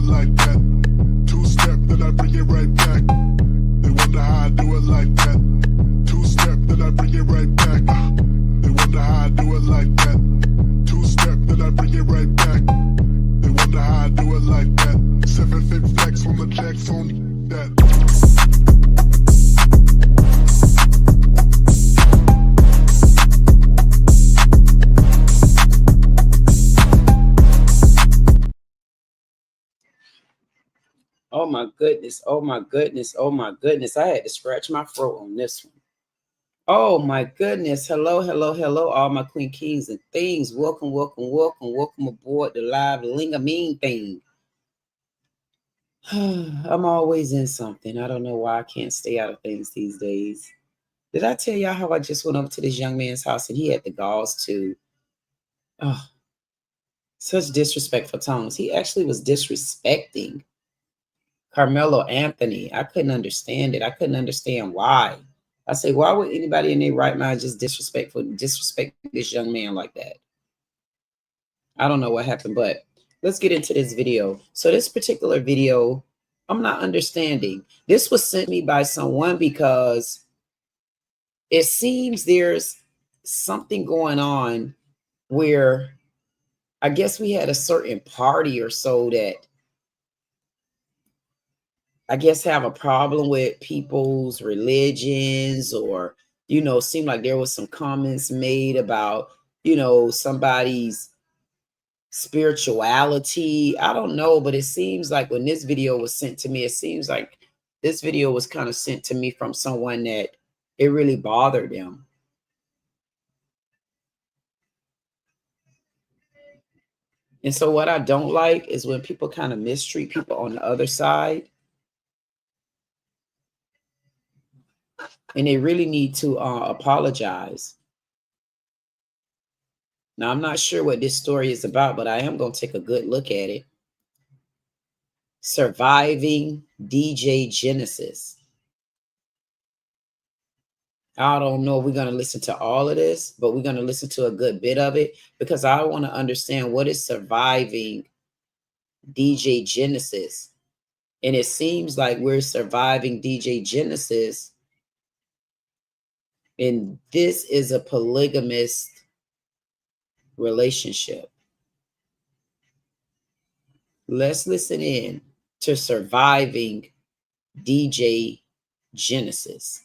like that. Two-step, then I bring it right back. They wonder how I do it like that. Two-step, then I bring it right back. They wonder how I do it like that. Two-step, then I bring it right back. They wonder how I do it like that. 7-fit flex on the jacks on that. Oh my goodness. Oh my goodness. Oh my goodness. I had to scratch my throat on this one. Oh my goodness. Hello, hello, hello, all my queen kings and things. Welcome, welcome, welcome, welcome aboard the live Lingamine thing. I'm always in something. I don't know why I can't stay out of things these days. Did I tell y'all how I just went over to this young man's house and he had the galls to, oh, such disrespectful tones. He actually was disrespecting Carmelo Anthony. I couldn't understand it. I couldn't understand why. I say, why would anybody in their right mind just disrespect this young man like that? I don't know what happened, but let's get into this video. So this particular video, I'm not understanding. This was sent me by someone because it seems there's something going on where I guess we had a certain party or so that I guess have a problem with people's religions, or, you know, seemed like there was some comments made about, you know, somebody's spirituality. I don't know, but it seems like when this video was sent to me, it seems like this video was kind of sent to me from someone that it really bothered them. And so what I don't like is when people kind of mistreat people on the other side. And they really need to apologize. Now, I'm not sure what this story is about, but I am going to take a good look at it. Surviving DJ Genesis. I don't know if we're going to listen to all of this, but we're going to listen to a good bit of it because I want to understand what is surviving DJ Genesis. And it seems like we're surviving DJ Genesis. And this is a polygamous relationship. Let's listen in to surviving DJ Genesis.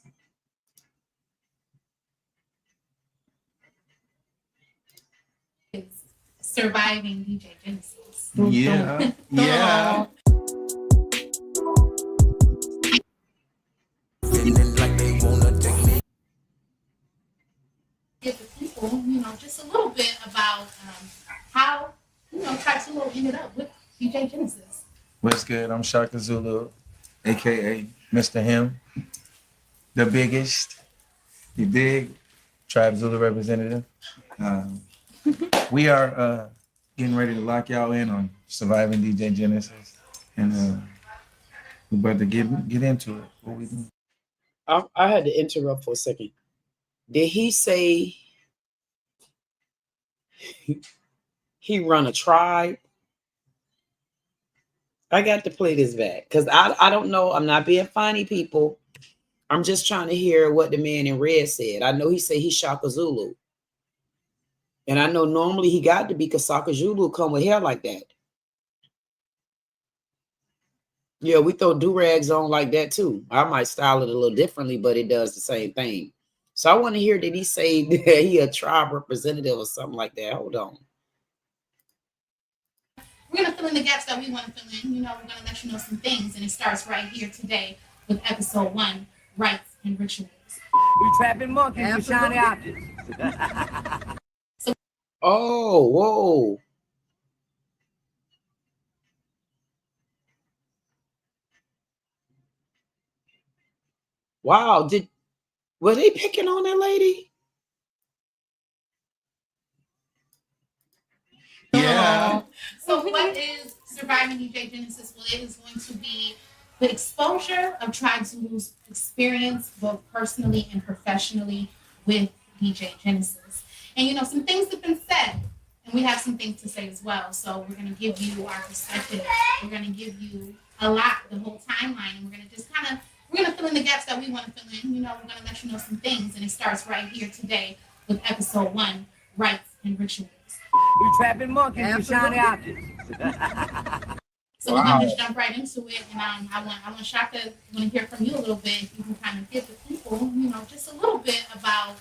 Surviving DJ Genesis. Yeah, yeah. Feeling like they wanna take me. Give the people, you know, just a little bit about how, you know, Tattoo ended up with DJ Genesis. What's good? I'm Shaka Zulu, aka Mr. Him, the biggest, the big Tribe Zulu representative. We are getting ready to lock y'all in on surviving DJ Genesis, and we're about to get into it. What we do? I had to interrupt for a second. Did he say he run a tribe? I got to play this back because I don't know. I'm not being funny, people. I'm just trying to hear what the man in red said. I know he said he's Shaka Zulu. And I know normally he got to be because Shaka Zulu come with hair like that. Yeah, we throw do-rags on like that too. I might style it a little differently, but it does the same thing. So I want to hear, did he say that he a tribe representative or something like that? Hold on. We're going to fill in the gaps that we want to fill in. You know, we're going to let you know some things. And it starts right here today with episode 1, Rites and Rituals. We trapping monkeys with shiny objects. Oh, whoa. Wow, were they picking on that lady? Yeah. So what is surviving DJ Genesis? Well, it is going to be the exposure of Tribe Zulu's experience, both personally and professionally, with DJ Genesis. And, you know, some things have been said And we have some things to say as well. So we're going to give you our perspective. We're going to give you a lot, the whole timeline, and we're going to just we're going to fill in the gaps that we want to fill in. We're going to let you know some things, and it starts right here today with episode 1, Rights and Rituals. We trapping monkeys with shiny objects. So we're gonna just jump right into it, and I want Shaka, I want to hear from you a little bit. If you can kind of give the people, just a little bit about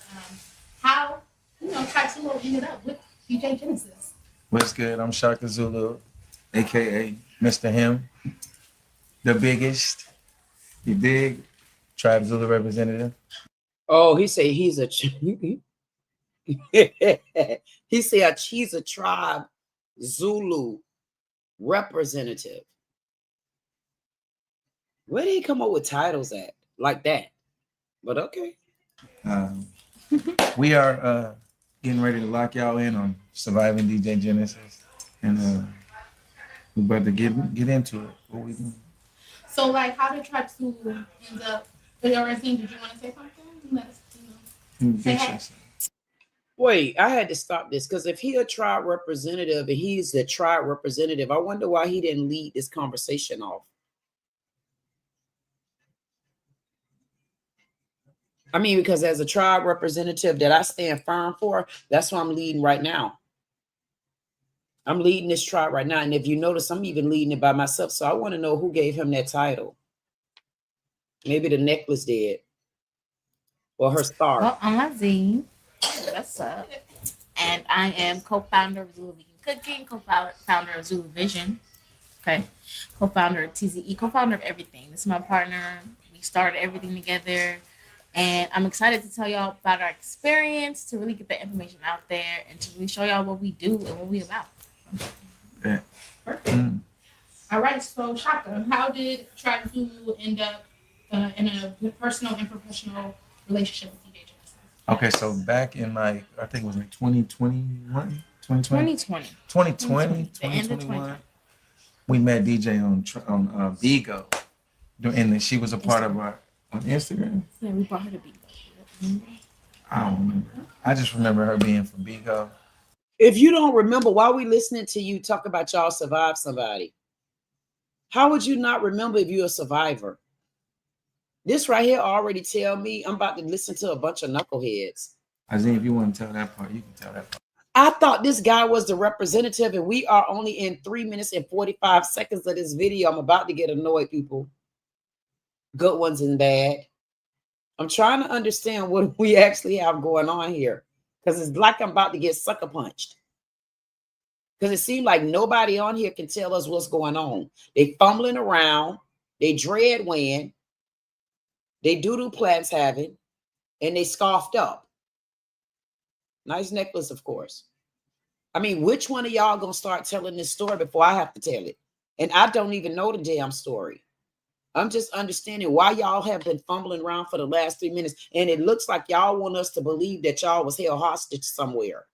how Tribe Zulu ended up with DJ Genesis. What's good? I'm Shaka Zulu, aka Mr. Him, the biggest. You dig? Tribe Zulu representative. Oh, he said he's a he said he's a Tribe Zulu representative. Where did he come up with titles at like that? But okay. We are getting ready to lock y'all in on surviving DJ Genesis, and we're about to get into it. What we doing? So, like, how did Tribe Zulu end up? Did you want to say something? Let us say hi. Wait, I had to stop this because if he a tribe representative and he's the tribe representative, I wonder why he didn't lead this conversation off. I mean, because as a tribe representative that I stand firm for, that's what I'm leading right now. I'm leading this tribe right now. And if you notice, I'm even leading it by myself. So I want to know who gave him that title. Maybe the necklace did. Or her star. Well, I'm Azine. What's up? And I am co-founder of Zulu Vegan Cooking, co-founder of Zulu Vision. Okay. Co-founder of TZE, co-founder of everything. This is my partner. We started everything together. And I'm excited to tell y'all about our experience, to really get the information out there, and to really show y'all what we do and what we about. Yeah. Perfect. All right, so Shaka, how did Tribe Zulu end up in a personal and professional relationship with DJ Genesis? Okay, so back in I think it was like 2021, 2020, 2021, we met DJ on Bigo, and she was a part of our on Instagram. Yeah, we brought her to Bigo. I don't remember. I just remember her being from Bigo. If you don't remember, why are we listening to you talk about y'all survive somebody? How would you not remember if you're a survivor? This right here already tell me I'm about to listen to a bunch of knuckleheads. Azine, if you want to tell that part, you can tell that part. I thought this guy was the representative, and we are only in 3 minutes and 45 seconds of this video. I'm about to get annoyed, people. Good ones and bad. I'm trying to understand what we actually have going on here, because it's like I'm about to get sucker punched. Because it seems like nobody on here can tell us what's going on. They fumbling around, they dread weighing, they doo-doo plants having, and they scoffed up. Nice necklace, of course. I mean, which one of y'all gonna start telling this story before I have to tell it? And I don't even know the damn story. I'm just understanding why y'all have been fumbling around for the last 3 minutes. And it looks like y'all want us to believe that y'all was held hostage somewhere.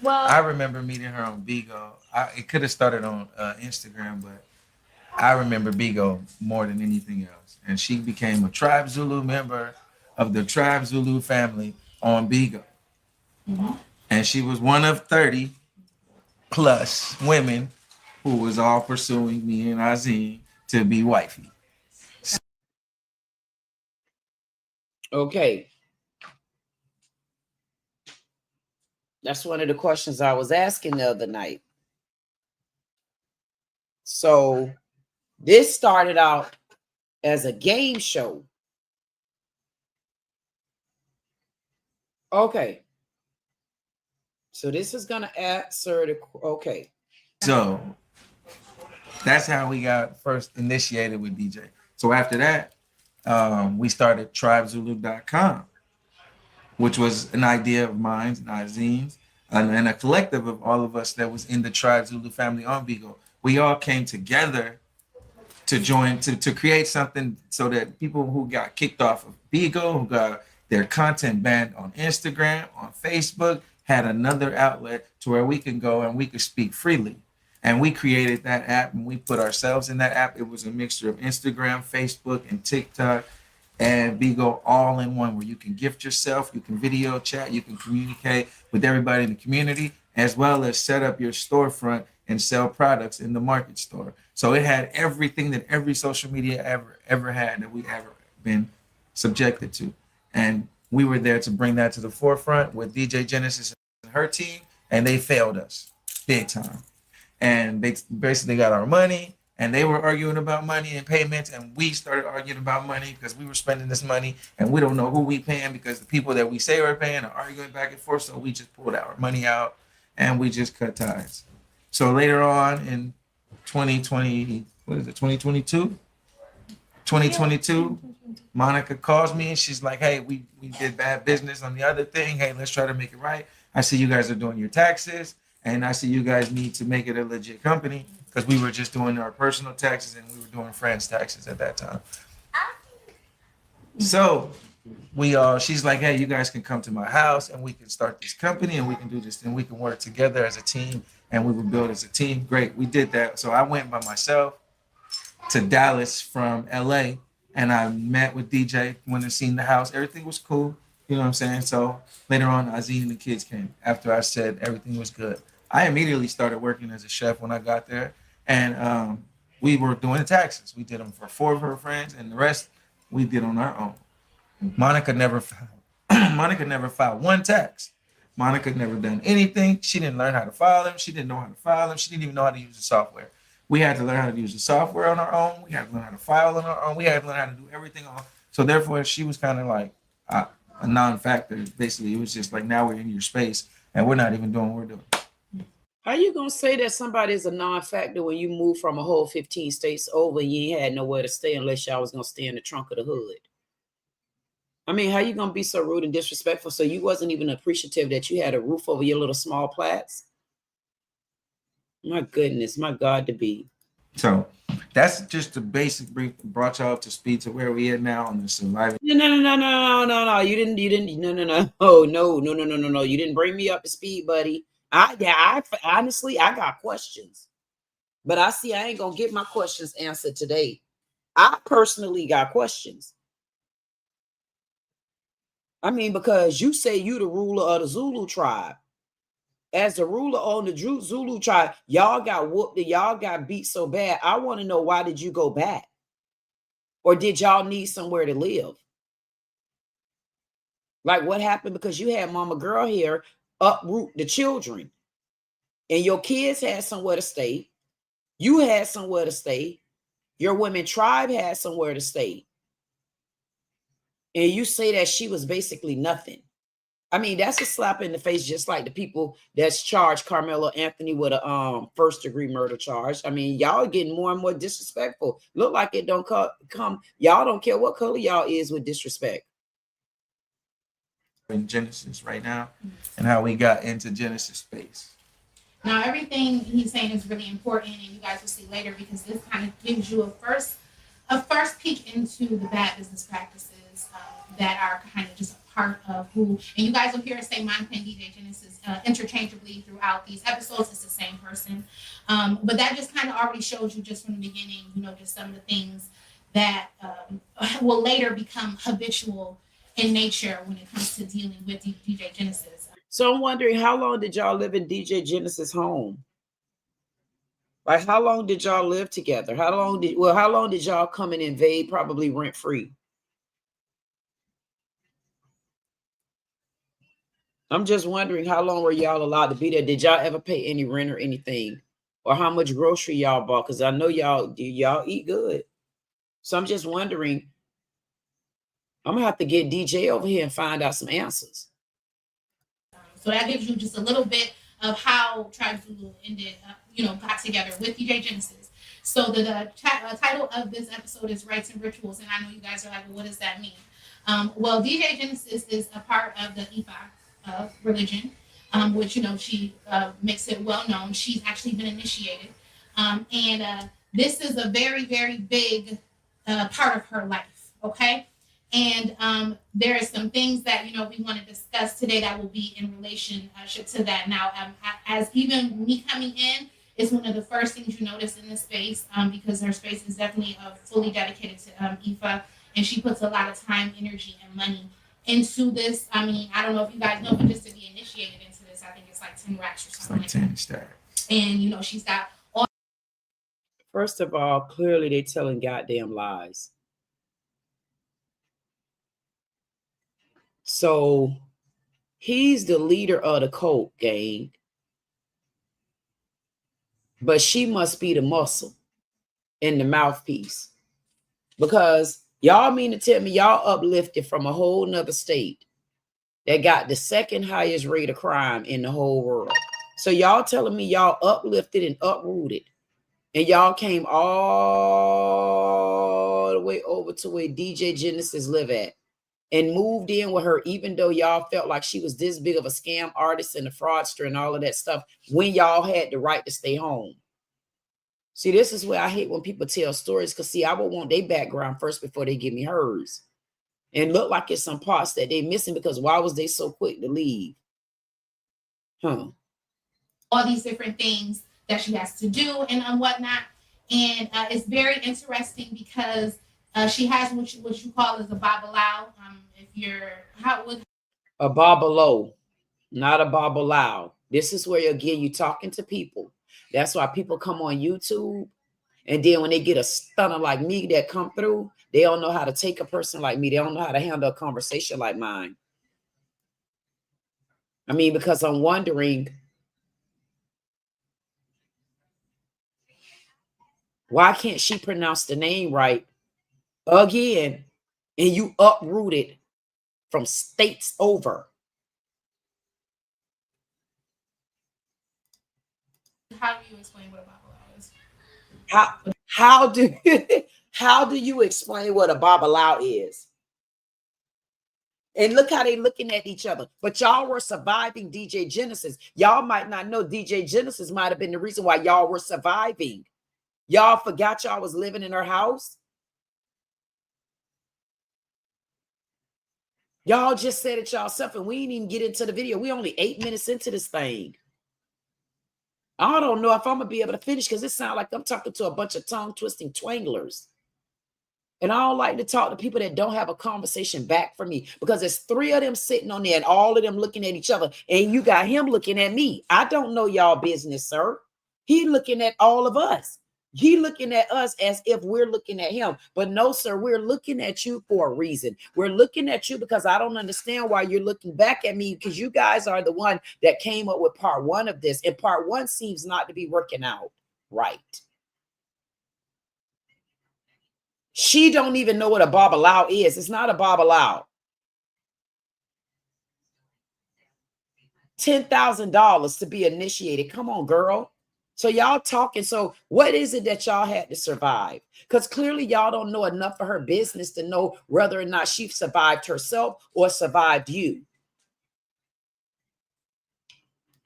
Well, I remember meeting her on Bigo. It could have started on Instagram, but I remember Bigo more than anything else. And she became a Tribe Zulu member of the Tribe Zulu family on Bigo. Mm-hmm. And she was one of 30 plus women who was all pursuing me and Azine to be wifey. Okay. That's one of the questions I was asking the other night. So this started out as a game show. Okay. So this is going to answer the, okay. So that's how we got first initiated with DJ. So after that, we started tribezulu.com, which was an idea of mine and Azine's, and a collective of all of us that was in the Tribe Zulu family on Bigo. We all came together to join, to create something so that people who got kicked off of Bigo, who got their content banned on Instagram, on Facebook, had another outlet to where we could go and we could speak freely. And we created that app and we put ourselves in that app. It was a mixture of Instagram, Facebook, and TikTok, and Bigo all in one, where you can gift yourself, you can video chat, you can communicate with everybody in the community, as well as set up your storefront and sell products in the market store. So it had everything that every social media ever had that we ever been subjected to. And we were there to bring that to the forefront with DJ Genesis and her team, and they failed us big time. And they basically got our money, and they were arguing about money and payments, and we started arguing about money because we were spending this money, and we don't know who we paying because the people that we say we're paying are arguing back and forth. So we just pulled our money out, and we just cut ties. So later on in 2020, what is it, 2022? 2022, Monica calls me and she's like, hey, we did bad business on the other thing. Hey, let's try to make it right. I see you guys are doing your taxes, and I see you guys need to make it a legit company, because we were just doing our personal taxes and we were doing friends' taxes at that time. So she's like, hey, you guys can come to my house and we can start this company and we can do this and we can work together as a team and we will build as a team. Great, we did that. So I went by myself to Dallas from LA, and I met with DJ, went and seen the house. Everything was cool. You know what I'm saying? So later on, Azine and the kids came after I said everything was good. I immediately started working as a chef when I got there, and we were doing the taxes. We did them for 4 of her friends, and the rest we did on our own. Monica never filed one tax. Monica never done anything. She didn't learn how to file them. She didn't know how to file them. She didn't even know how to use the software. We had to learn how to use the software on our own. We had to learn how to file on our own. We had to learn how to do everything on. So therefore, she was kind of like a non-factor. Basically, it was just like, now we're in your space, and we're not even doing what we're doing. How you gonna say that somebody is a non-factor when you move from a whole 15 states over and you ain't had nowhere to stay unless y'all was gonna stay in the trunk of the hood? I mean, how you gonna be so rude and disrespectful? So you wasn't even appreciative that you had a roof over your little small plats? My goodness, my God, to be. So that's just the basic brief that brought y'all up to speed to where we at now on the surviving. No. You didn't. No. You didn't bring me up to speed, buddy. I honestly, I got questions, but I ain't gonna get my questions answered today. I personally got questions. I mean, because you say you the ruler of the Zulu tribe. As the ruler on the Zulu tribe, y'all got whooped and y'all got beat so bad. I want to know, why did you go back? Or did y'all need somewhere to live? Like, what happened? Because you had mama girl here uproot the children, and your kids had somewhere to stay. You had somewhere to stay. Your women tribe had somewhere to stay. And you say that she was basically nothing. I mean, that's a slap in the face, just like the people that's charged Carmelo Anthony with a first-degree murder charge. I mean, y'all getting more and more disrespectful. Look like it don't come. Y'all don't care what color y'all is with disrespect. In Genesis right now, and how we got into Genesis space. Now, everything he's saying is really important, and you guys will see later, because this kind of gives you a first peek into the bad business practices that are kind of just a part of who, and you guys will hear us say Monica and DJ Genesis interchangeably throughout these episodes. It's the same person, but that just kind of already shows you just from the beginning, you know, just some of the things that will later become habitual in nature when it comes to dealing with DJ Genesis. So I'm wondering, how long did y'all live in DJ Genesis' home? Like, how long did y'all live together? How long did y'all come and invade, probably rent free? I'm just wondering, how long were y'all allowed to be there? Did y'all ever pay any rent or anything? Or how much grocery y'all bought? Because I know y'all eat good. So I'm just wondering, I'm gonna have to get DJ over here and find out some answers. So that gives you just a little bit of how Tribe Zulu got together with DJ Genesis. So the title of this episode is Rites and Rituals, and I know you guys are like, well, what does that mean? Well, DJ Genesis is a part of the Ifa religion, which, you know, she makes it well known. She's actually been initiated, and this is a very, very big part of her life. Okay. And there are some things that, you know, we want to discuss today that will be in relationship to that. Now, as even me coming in is one of the first things you notice in this space, because her space is definitely fully dedicated to Ifa, and she puts a lot of time, energy, and money into this. I mean, I don't know if you guys know, but just to be initiated into this, I think it's it's like 10 racks or It's something like like 10 that. stack. And you know, she's got all. First of all, clearly they telling goddamn lies. So he's the leader of the cult gang, but she must be the muscle and the mouthpiece. Because y'all mean to tell me y'all uplifted from a whole nother state that got the second highest rate of crime in the whole world. So y'all telling me y'all uplifted and uprooted, and y'all came all the way over to where DJ Genesis live at and moved in with her, even though y'all felt like she was this big of a scam artist and a fraudster and all of that stuff, when y'all had the right to stay home. See, this is where I hate when people tell stories, because see, I would want their background first before they give me hers. And look like it's some parts that they missing, because why was they so quick to leave? Huh? All these different things that she has to do and whatnot. And it's very interesting because she has what you call as a babalao. If you're A babalo, not a babalao. This is where again you talking to people. That's why people come on YouTube, and then when they get a stunner like me that come through, they don't know how to take a person like me. They don't know how to handle a conversation like mine. I mean, because I'm wondering, why can't she pronounce the name right again? And you uprooted from states over. how do you explain what a babalao is? How do you explain what a babalao is? And look how they looking at each other. But y'all were surviving DJ Genesis. Y'all might not know DJ Genesis might have been the reason why y'all were surviving. Y'all forgot y'all was living in her house. Y'all just said it yourself, and we didn't even get into the video. We only 8 minutes into this thing. I don't know if I'm gonna be able to finish, because it sounds like I'm talking to a bunch of tongue-twisting twanglers. And I don't like to talk to people that don't have a conversation back for me, because there's 3 of them sitting on there and all of them looking at each other, and you got him looking at me. I don't know y'all business, sir. He looking at all of us. He looking at us as if we're looking at him. But no, sir, we're looking at you for a reason. We're looking at you because I don't understand why you're looking back at me, because you guys are the one that came up with part 1 of this. And part 1 seems not to be working out right. She don't even know what a babalao is. It's not a babalao. $10,000 to be initiated. Come on, girl. So y'all talking. So what is it that y'all had to survive? Because clearly y'all don't know enough of her business to know whether or not she survived herself or survived you.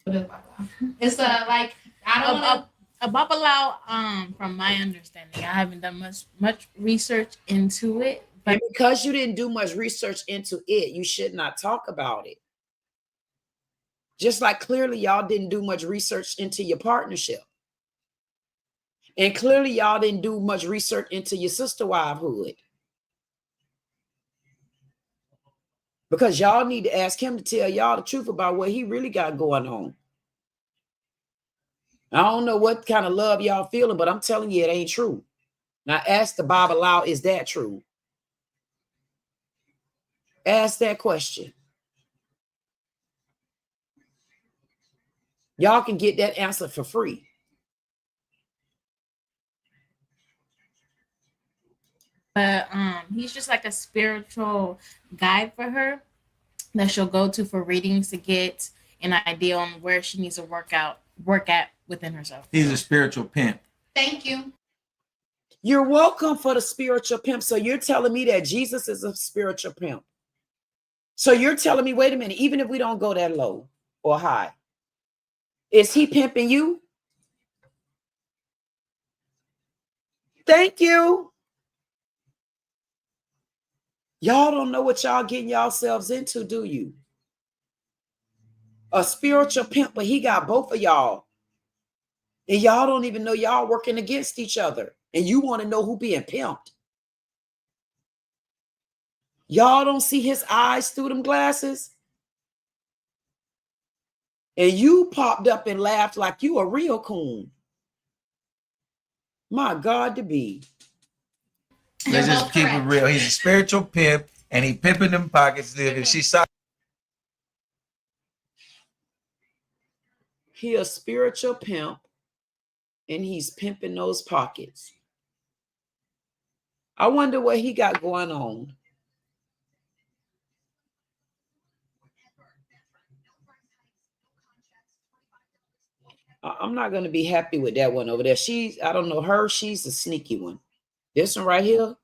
It's like, I don't know. A babalao, from my understanding, I haven't done much research into it. But And because you didn't do much research into it, you should not talk about it. Just like clearly y'all didn't do much research into your partnership. And clearly y'all didn't do much research into your sister wivehood. Because y'all need to ask him to tell y'all the truth about what he really got going on. I don't know what kind of love y'all feeling, but I'm telling you it ain't true. Now ask the Bible aloud, is that true? Ask that question. Y'all can get that answer for free. But he's just like a spiritual guide for her that she'll go to for readings to get an idea on where she needs to work at within herself. He's a spiritual pimp. Thank you. You're welcome for the spiritual pimp. So you're telling me that Jesus is a spiritual pimp. So you're telling me, wait a minute, even if we don't go that low or high, is he pimping you? Thank you. Y'all don't know what y'all getting yourselves into, do you? A spiritual pimp, but he got both of y'all. And y'all don't even know y'all working against each other. And you want to know who being pimped. Y'all don't see his eyes through them glasses? And you popped up and laughed like you a real coon. My God, to be. Let's just keep it real. He's a spiritual pimp, and he pimping them pockets. If she saw, He a spiritual pimp, and he's pimping those pockets. I wonder what he got going on. I'm not going to be happy with that one over there. I don't know her. She's a sneaky one. This one right here.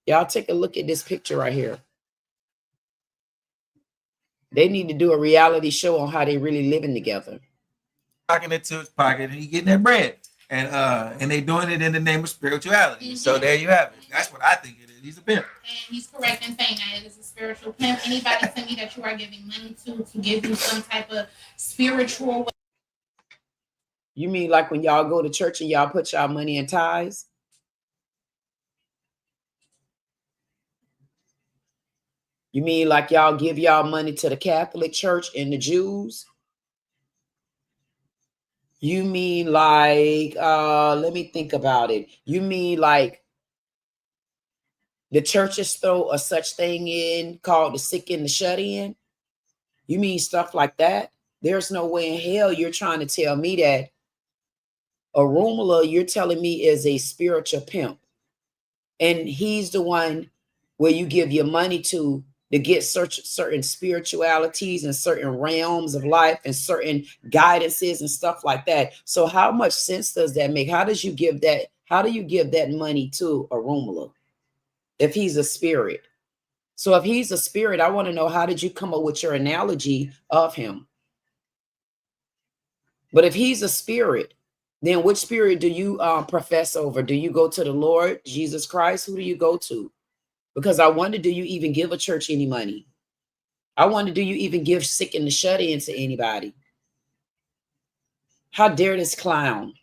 Y'all take a look at this picture right here. They need to do a reality show on how they really living together. Pocketing it to his pocket, and he getting that bread. And they doing it in the name of spirituality. Mm-hmm. So there you have it. That's what I think it is. He's a pimp. And he's correct in saying that it is a spiritual pimp. Anybody to me that you are giving money to give you some type of spiritual. You mean like when y'all go to church and y'all put y'all money in tithes? You mean like y'all give y'all money to the Catholic Church and the Jews? You mean like, let me think about it. You mean like the churches throw a such thing in called the sick and the shut in? You mean stuff like that? There's no way in hell you're trying to tell me that Arumala, you're telling me, is a spiritual pimp. And he's the one where you give your money to get certain spiritualities and certain realms of life and certain guidances and stuff like that. So how much sense does that make? How do you give that money to Arumala if he's a spirit? So if he's a spirit, I want to know, how did you come up with your analogy of him? But if he's a spirit, then which spirit do you profess over? Do you go to the Lord Jesus Christ? Who do you go to? Because I wonder, do you even give a church any money? I wonder, do you even give sick and the shut in to anybody? How dare this clown?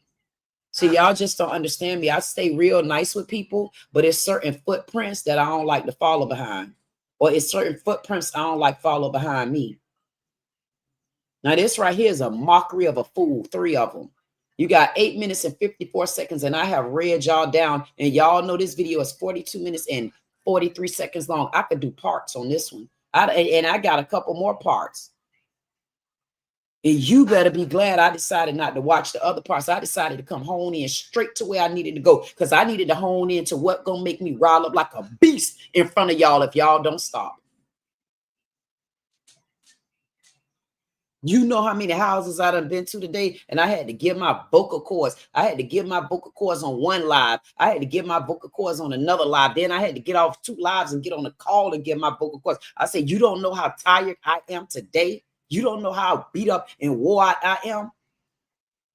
See, y'all just don't understand me. I stay real nice with people, but it's certain footprints that I don't like to follow behind. Or it's certain footprints I don't like follow behind me. Now, this right here is a mockery of a fool, 3 of them. You got 8 minutes and 54 seconds, and I have read y'all down, and y'all know this video is 42 minutes and 43 seconds long. I could do parts on this one. And I got a couple more parts. And you better be glad I decided not to watch the other parts. I decided to come hone in straight to where I needed to go, because I needed to hone into what gonna make me rile up like a beast in front of y'all if y'all don't stop. You know how many houses I done been to today, and I had to give my vocal cords. I had to give my vocal cords on one live. I had to give my vocal cords on another live. Then I had to get off 2 lives and get on a call and give my vocal cords. I said, you don't know how tired I am today. You don't know how beat up and wore out I am.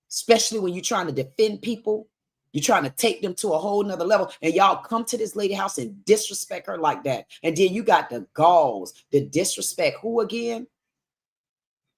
Especially when you're trying to defend people. You're trying to take them to a whole nother level. And y'all come to this lady house and disrespect her like that. And then you got the galls, the disrespect. Who again?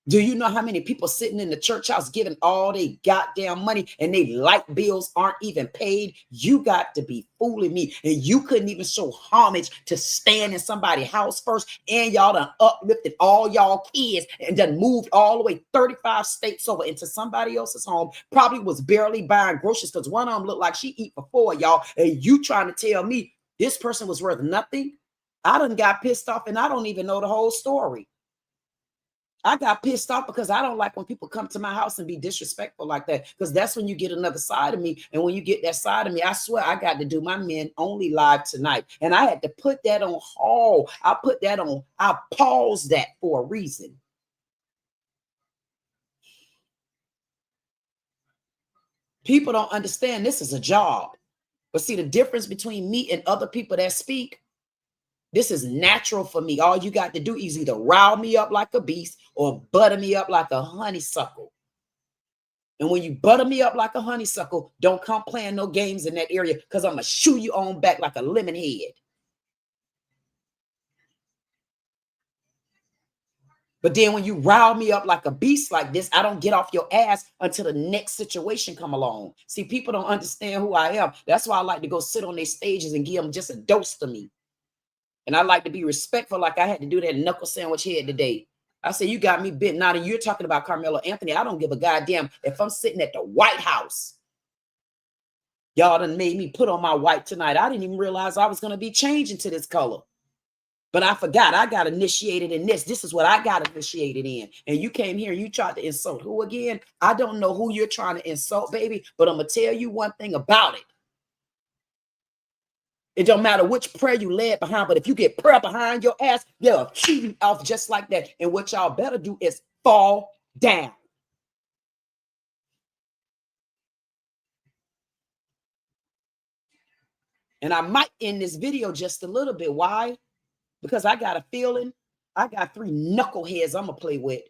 Do you know how many people sitting in the church house giving all they goddamn money and they light bills aren't even paid? You got to be fooling me. And you couldn't even show homage to stand in somebody's house first. And y'all done uplifted all y'all kids and done moved all the way 35 states over into somebody else's home. Probably was barely buying groceries because one of them looked like she eat for 4 y'all. And you trying to tell me this person was worth nothing? I done got pissed off and I don't even know the whole story. I got pissed off because I don't like when people come to my house and be disrespectful like that, because that's when you get another side of me. And when you get that side of me, I swear I got to do my men only live tonight. And I had to put that on hold. I paused that for a reason. People don't understand this is a job. But see, the difference between me and other people that speak, this is natural for me. All you got to do is either rile me up like a beast or butter me up like a honeysuckle. And when you butter me up like a honeysuckle, don't come playing no games in that area, because I'm going to shoo you on back like a lemon head. But then when you rile me up like a beast like this, I don't get off your ass until the next situation come along. See, people don't understand who I am. That's why I like to go sit on their stages and give them just a dose to me. And I like to be respectful, like I had to do that knuckle sandwich head today. I said, you got me bitten out, and you're talking about Carmelo Anthony. I don't give a goddamn if I'm sitting at the White House. Y'all done made me put on my white tonight. I didn't even realize I was going to be changing to this color. But I forgot I got initiated in this. This is what I got initiated in. And you came here and you tried to insult who again? I don't know who you're trying to insult, baby, but I'm going to tell you one thing about it. It don't matter which prayer you led behind, but if you get prayer behind your ass, they'll cheat you off just like that. And what y'all better do is fall down. And I might end this video just a little bit. Why? Because I got a feeling I got 3 knuckleheads I'm going to play with.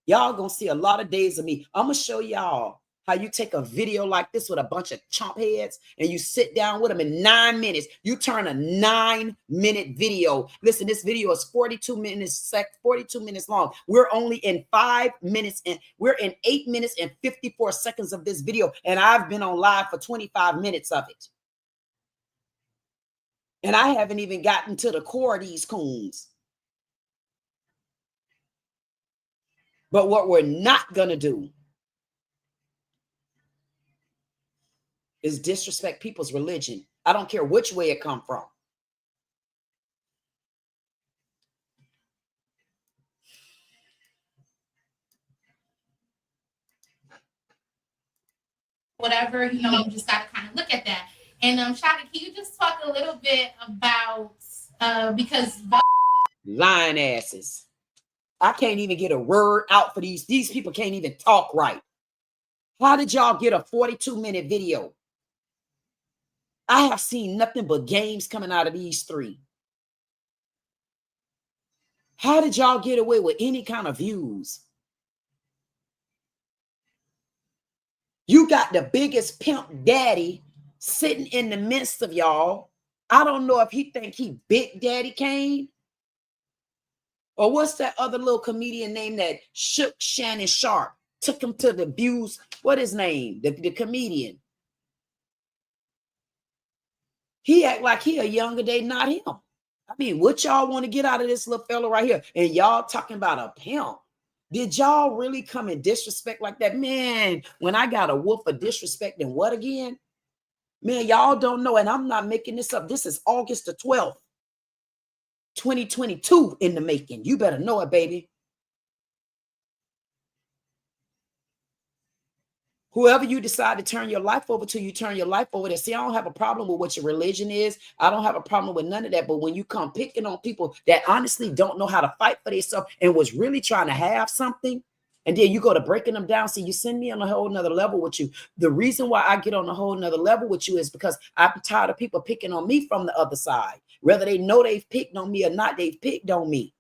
Y'all going to see a lot of days of me. I'm going to show y'all how you take a video like this with a bunch of chomp heads and you sit down with them in 9 minutes. You turn a 9-minute video. Listen, this video is 42 minutes long. We're only in 5 minutes and we're in 8 minutes and 54 seconds of this video. And I've been on live for 25 minutes of it. And I haven't even gotten to the core of these coons. But what we're not going to do is disrespect people's religion. I don't care which way it come from. Whatever, you know, you just got to kind of look at that. And Shaka, can you just talk a little bit about because lying asses. I can't even get a word out for these. These people can't even talk right. How did y'all get a 42-minute video? I have seen nothing but games coming out of these 3. How did y'all get away with any kind of views? You got the biggest pimp daddy sitting in the midst of y'all. I don't know if he think he Big Daddy Kane. Or what's that other little comedian name that shook Shannon Sharp? Took him to the views. What his name? The comedian. He act like he a younger day, not him. I mean, what y'all want to get out of this little fella right here? And y'all talking about a pimp. Did y'all really come and disrespect like that? Man, when I got a wolf of disrespect, then what again? Man, y'all don't know, and I'm not making this up. This is August the 12th, 2022 in the making. You better know it, baby. Whoever you decide to turn your life over to, you turn your life over to. See, I don't have a problem with what your religion is. I don't have a problem with none of that. But when you come picking on people that honestly don't know how to fight for themselves and was really trying to have something, and then you go to breaking them down. See, you send me on a whole nother level with you. The reason why I get on a whole nother level with you is because I'm tired of people picking on me from the other side. Whether they know they've picked on me or not, they've picked on me.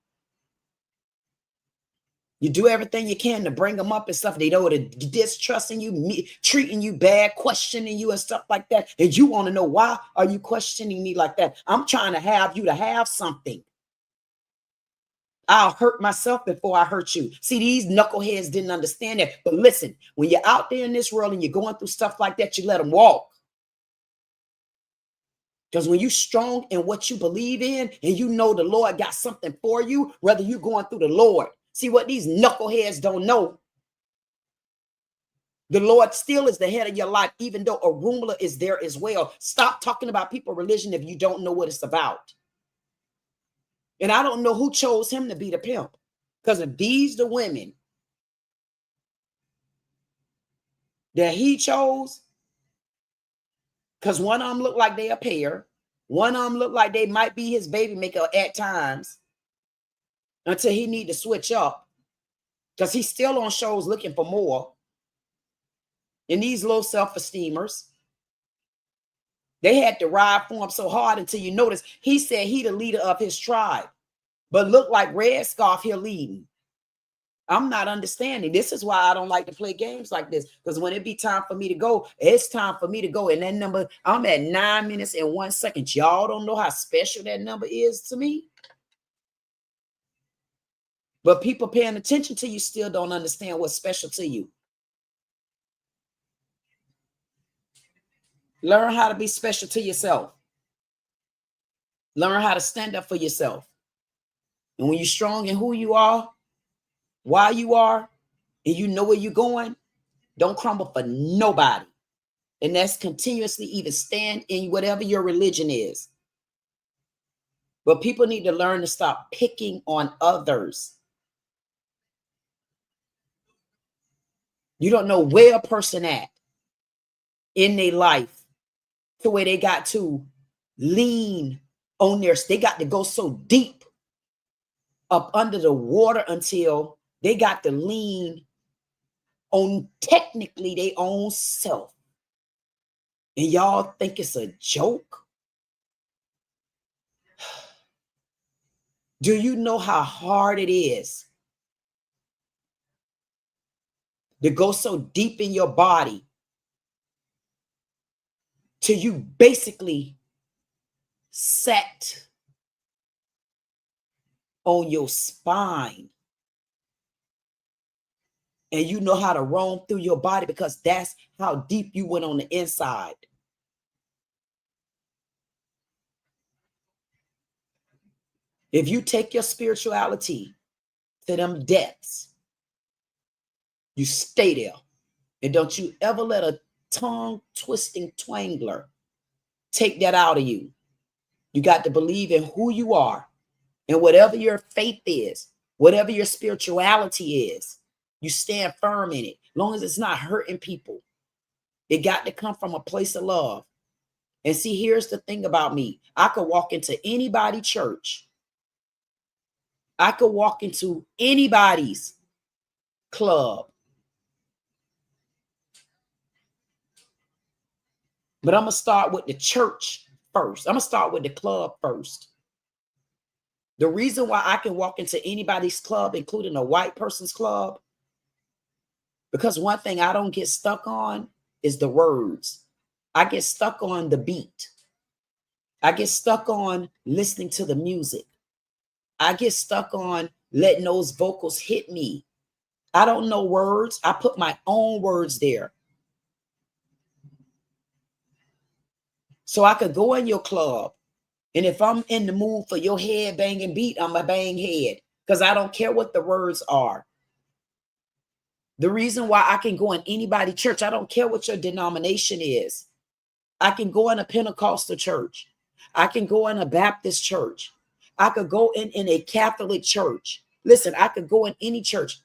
You do everything you can to bring them up and stuff. They know they're distrusting you, treating you bad, questioning you and stuff like that. And you want to know, why are you questioning me like that? I'm trying to have you to have something. I'll hurt myself before I hurt you. See, these knuckleheads didn't understand that. But listen, when you're out there in this world and you're going through stuff like that, you let them walk. Because when you're strong in what you believe in and you know the Lord got something for you, whether you're going through the Lord. See what these knuckleheads don't know. The Lord still is the head of your life, even though a ruler is there as well. Stop talking about people's religion if you don't know what it's about. And I don't know who chose him to be the pimp. Because if these the women that he chose, because one of them look like they a pair, one of them look like they might be his baby maker at times, until he need to switch up, because he's still on shows looking for more. And these low self-esteemers, they had to ride for him so hard until you notice he said he the leader of his tribe, but look like Red Scarf here leading. I'm not understanding. This is why I don't like to play games like this, because when it be time for me to go, it's time for me to go. And that number, I'm at 9 minutes and 1 second. Y'all don't know how special that number is to me. But people paying attention to you still don't understand what's special to you. Learn how to be special to yourself. Learn how to stand up for yourself. And when you're strong in who you are, while you are and you know where you're going, don't crumble for nobody. And that's continuously even stand in whatever your religion is. But people need to learn to stop picking on others. You don't know where a person at in their life to where they got to lean on they got to go so deep up under the water until they got to lean on technically their own self. And y'all think it's a joke? Do you know how hard it is to go so deep in your body till you basically sat on your spine and you know how to roam through your body because that's how deep you went on the inside? If you take your spirituality to them depths, you stay there. And don't you ever let a tongue twisting twangler take that out of you. You got to believe in who you are and whatever your faith is, whatever your spirituality is, you stand firm in it. As long as it's not hurting people, it got to come from a place of love. And see, here's the thing about me. I could walk into anybody's church. I could walk into anybody's club. But I'm going to start with the church first. I'm going to start with the club first. The reason why I can walk into anybody's club, including a white person's club, because one thing I don't get stuck on is the words. I get stuck on the beat. I get stuck on listening to the music. I get stuck on letting those vocals hit me. I don't know words. I put my own words there. So I could go in your club, and if I'm in the mood for your head banging beat, I'm a bang head because I don't care what the words are. The reason why I can go in anybody's church, I don't care what your denomination is. I can go in a Pentecostal church. I can go in a Baptist church. I could go in a Catholic church. Listen, I could go in any church.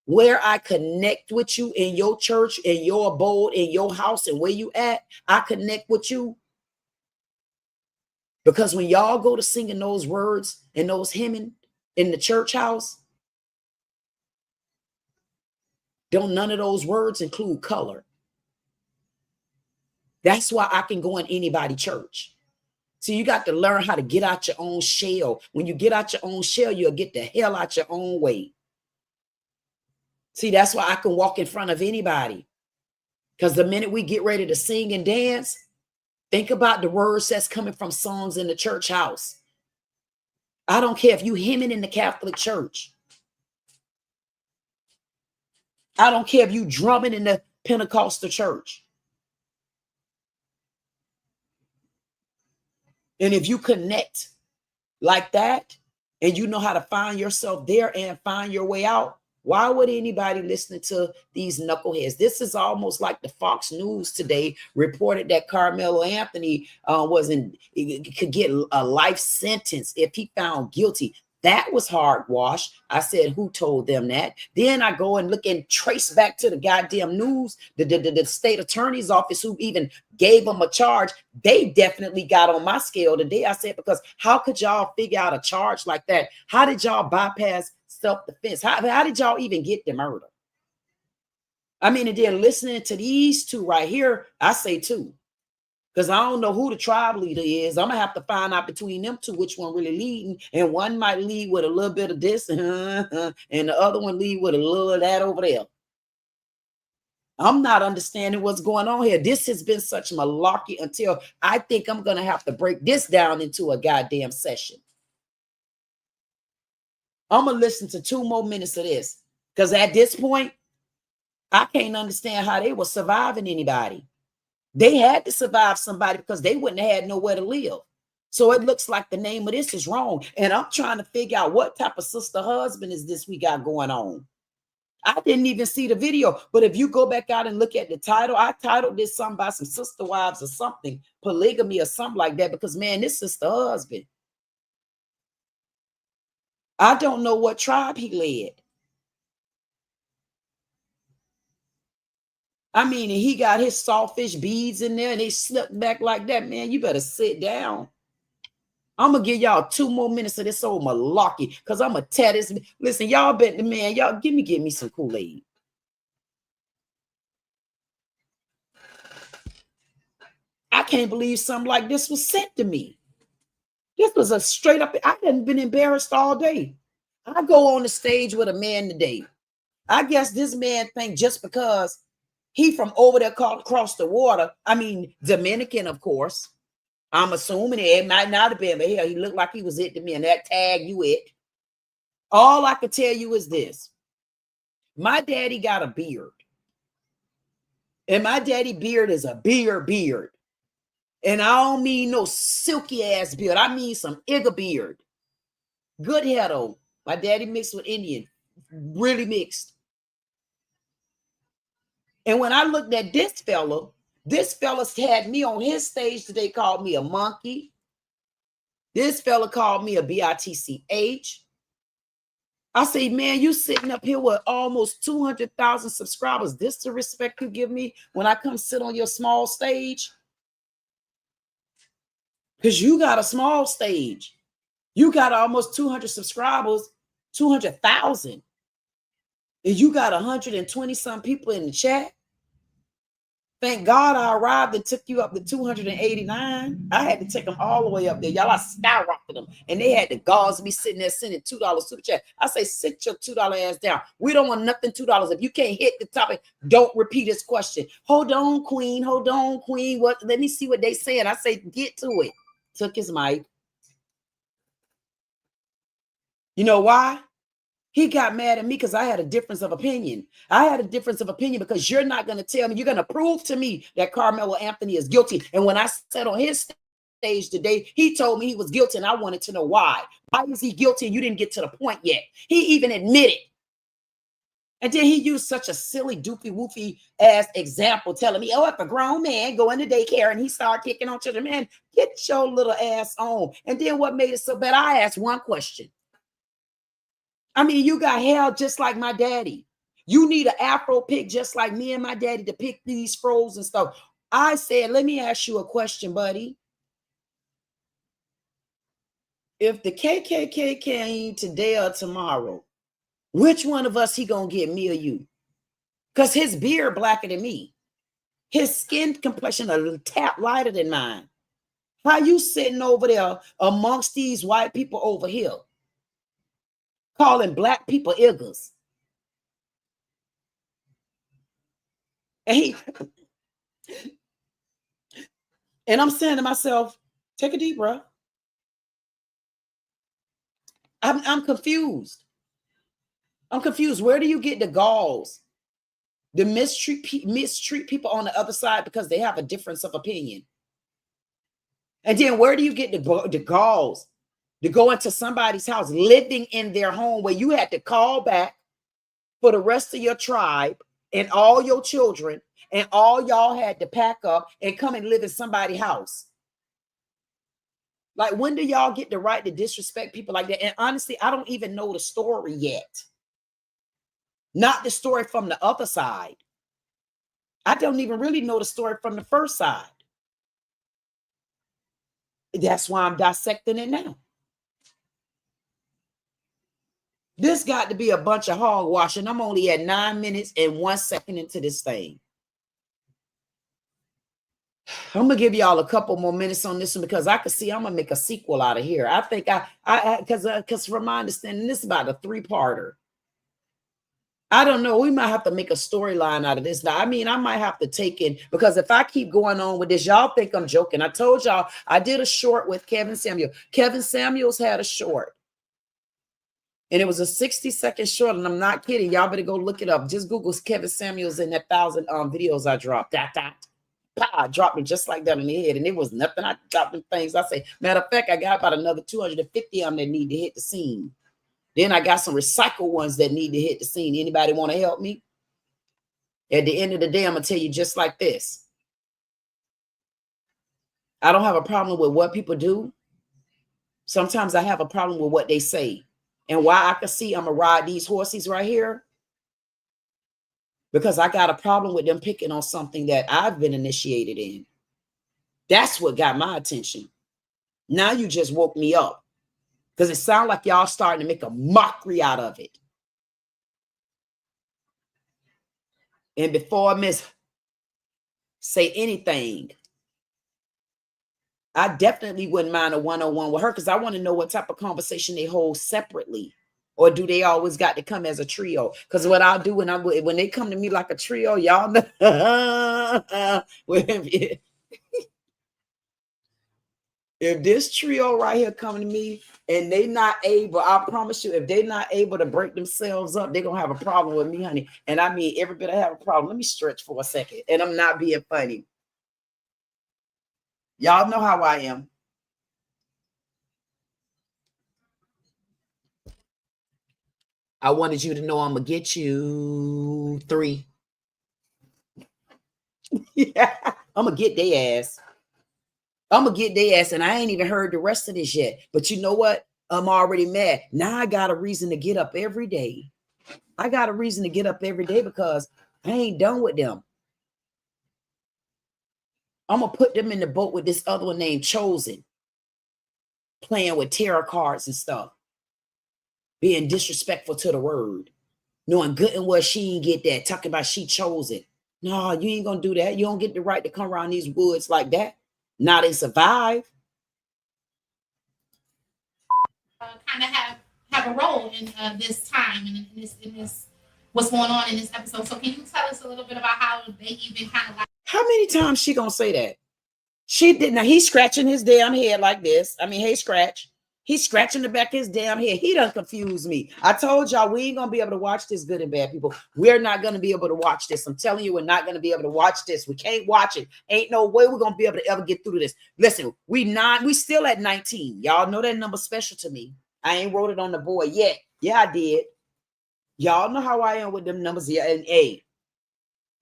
Where I connect with you in your church, in your abode, in your house, and where you at, I connect with you. Because when y'all go to singing those words and those hymning in the church house, don't none of those words include color. That's why I can go in anybody's church. So you got to learn how to get out your own shell. When you get out your own shell, you'll get the hell out your own way. See, that's why I can walk in front of anybody. Because the minute we get ready to sing and dance, think about the words that's coming from songs in the church house. I don't care if you hymning in the Catholic church. I don't care if you drumming in the Pentecostal church. And if you connect like that, and you know how to find yourself there and find your way out, why would anybody listening to these knuckleheads? This is almost like the Fox News today reported that Carmelo Anthony could get a life sentence if he found guilty. That was hogwash. I said, who told them that? Then I go and look and trace back to the goddamn news, the state attorney's office who even gave them a charge. They definitely got on my scale today. I said, because how could y'all figure out a charge like that? How did y'all bypass self-defense? How did y'all even get the murder? I mean, and then listening to these two right here, I say two. Because I don't know who the tribe leader is. I'm going to have to find out between them two which one really leading. And one might lead with a little bit of this and the other one lead with a little of that over there. I'm not understanding what's going on here. This has been such malarkey until I think I'm going to have to break this down into a goddamn session. I'm going to listen to 2 more minutes of this. Because at this point, I can't understand how they were surviving anybody. They had to survive somebody because they wouldn't have had nowhere to live. So it looks like the name of this is wrong. And I'm trying to figure out what type of sister husband is this we got going on. I didn't even see the video, but if you go back out and look at the title, I titled this something about some sister wives or something, polygamy or something like that, because man, this is the husband. I don't know what tribe he led. I mean, and he got his sawfish beads in there and they slipped back like that. Man, you better sit down. I'm gonna give y'all 2 more minutes of this old malarkey because I'm gonna tear this. Listen, y'all bet the man, y'all give me some Kool-Aid. I can't believe something like this was sent to me. This was a straight up, I hadn't been embarrassed all day. I go on the stage with a man today. I guess this man think just because he from over there across the water, I mean, Dominican, of course. I'm assuming it might not have been, but hell, he looked like he was it to me, and that tag you it. All I can tell you is this. My daddy got a beard. And my daddy beard is a beard. And I don't mean no silky ass beard. I mean some Igga beard. Good hair though. My daddy mixed with Indian. Really mixed. And when I looked at this fella had me on his stage today, called me a monkey. This fella called me a bitch. I say, man, you sitting up here with almost 200,000 subscribers. This the respect you give me when I come sit on your small stage? Because you got a small stage. You got almost 200 subscribers, 200,000. And you got 120 some people in the chat. Thank God I arrived and took you up to 289. I had to take them all the way up there. Y'all, I skyrocketed them. And they had the gauze me sitting there sending $2 super chat. I say, sit your $2 ass down. We don't want nothing $2. If you can't hit the topic, don't repeat this question. Hold on, queen. Hold on, queen. What? Let me see what they saying. I say, get to it. Took his mic. You know why? He got mad at me because I had a difference of opinion. I had a difference of opinion because you're not going to tell me, you're going to prove to me that Carmelo Anthony is guilty. And when I sat on his stage today, he told me he was guilty and I wanted to know why. Why is he guilty and you didn't get to the point yet? He even admitted. And then he used such a silly, doofy, woofy ass example telling me, oh, if a grown man go into daycare and he started kicking on children, man, get your little ass on. And then what made it so bad? I asked one question. I mean, you got hair just like my daddy. You need an afro pick just like me and my daddy to pick these froze and stuff. I said, let me ask you a question, buddy. If the KKK came today or tomorrow, which one of us he gonna get, me or you? Because his beard blacker than me. His skin complexion a tap lighter than mine. How you sitting over there amongst these white people over here? Calling black people Iggers. And I'm saying to myself, take a deep breath. I'm confused. I'm confused. Where do you get the galls to mistreat people on the other side because they have a difference of opinion? And then where do you get the galls to go into somebody's house, living in their home where you had to call back for the rest of your tribe and all your children, and all y'all had to pack up and come and live in somebody's house? Like, when do y'all get the right to disrespect people like that? And honestly, I don't even know the story yet. Not the story from the other side. I don't even really know the story from the first side. That's why I'm dissecting it now. This got to be a bunch of hogwash, and I'm only at 9 minutes and 1 second into this thing. I'm gonna give y'all a couple more minutes on this one because I can see I'm gonna make a sequel out of here. I think because from my understanding, this is about a 3-parter. I don't know. We might have to make a storyline out of this. Now, I mean, I might have to take in, because if I keep going on with this, y'all think I'm joking. I told y'all I did a short with Kevin Samuel. Kevin Samuels had a short. And it was a 60-second short, and I'm not kidding. Y'all better go look it up. Just Google Kevin Samuels in that 1,000 videos I dropped. I dropped him just like that in the head, and it was nothing. I dropped them things. I say, matter of fact, I got about another 250 of them that need to hit the scene. Then I got some recycled ones that need to hit the scene. Anybody want to help me? At the end of the day, I'm gonna tell you just like this. I don't have a problem with what people do. Sometimes I have a problem with what they say. And why I can see I'm gonna ride these horses right here, because I got a problem with them picking on something that I've been initiated in. That's what got my attention. Now you just woke me up, because it sounds like y'all starting to make a mockery out of it. And before Miss say anything, I definitely wouldn't mind a one-on-one with her, because I want to know what type of conversation they hold separately. Or do they always got to come as a trio? Because what I'll do when they come to me like a trio, y'all know. If this trio right here coming to me and they not able, I promise you, if they're not able to break themselves up, they're gonna have a problem with me, honey. And I mean, every bit I have a problem. Let me stretch for a second, and I'm not being funny. Y'all know how I am. I wanted you to know I'm gonna get you 3. Yeah, I'm gonna get their ass. I'm gonna get their ass, and I ain't even heard the rest of this yet. But you know what? I'm already mad. Now I got a reason to get up every day. I got a reason to get up every day because I ain't done with them. I'm gonna put them in the boat with this other one named Chosen, playing with tarot cards and stuff, being disrespectful to the word, knowing good and well she ain't get that, talking about she chosen. No, you ain't gonna do that. You don't get the right to come around these woods like that. Now they survive. Kind of have a role in this time and in this what's going on in this episode. So can you tell us a little bit about how they even kind of like? How many times she gonna say that? She did. Now he's scratching his damn head like this. I mean, hey, Scratch. He's scratching the back of his damn head. He done confused me. I told y'all we ain't gonna be able to watch this, good and bad people. We're not gonna be able to watch this. I'm telling you, we're not gonna be able to watch this. We can't watch it. Ain't no way we're gonna be able to ever get through this. Listen, we still at 19. Y'all know that number special to me. I ain't wrote it on the board yet. Yeah, I did. Y'all know how I am with them numbers. Yeah, and hey,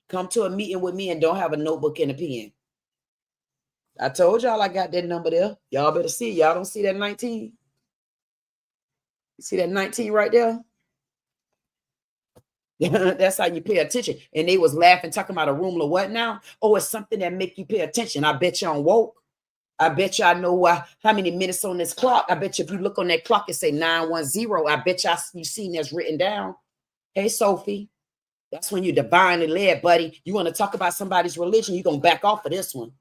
come to a meeting with me and don't have a notebook and a pen. I told y'all I got that number there. Y'all better see. Y'all don't see that 19? You see that 19 right there? That's how you pay attention. And they was laughing, talking about a room or what now? Oh, it's something that make you pay attention. I bet you on woke. I bet you I know how many minutes on this clock. I bet you if you look on that clock, it say 910. I bet you seen that's written down. Hey, Sophie. That's when you're divinely led, buddy. You want to talk about somebody's religion, you're going to back off of this one.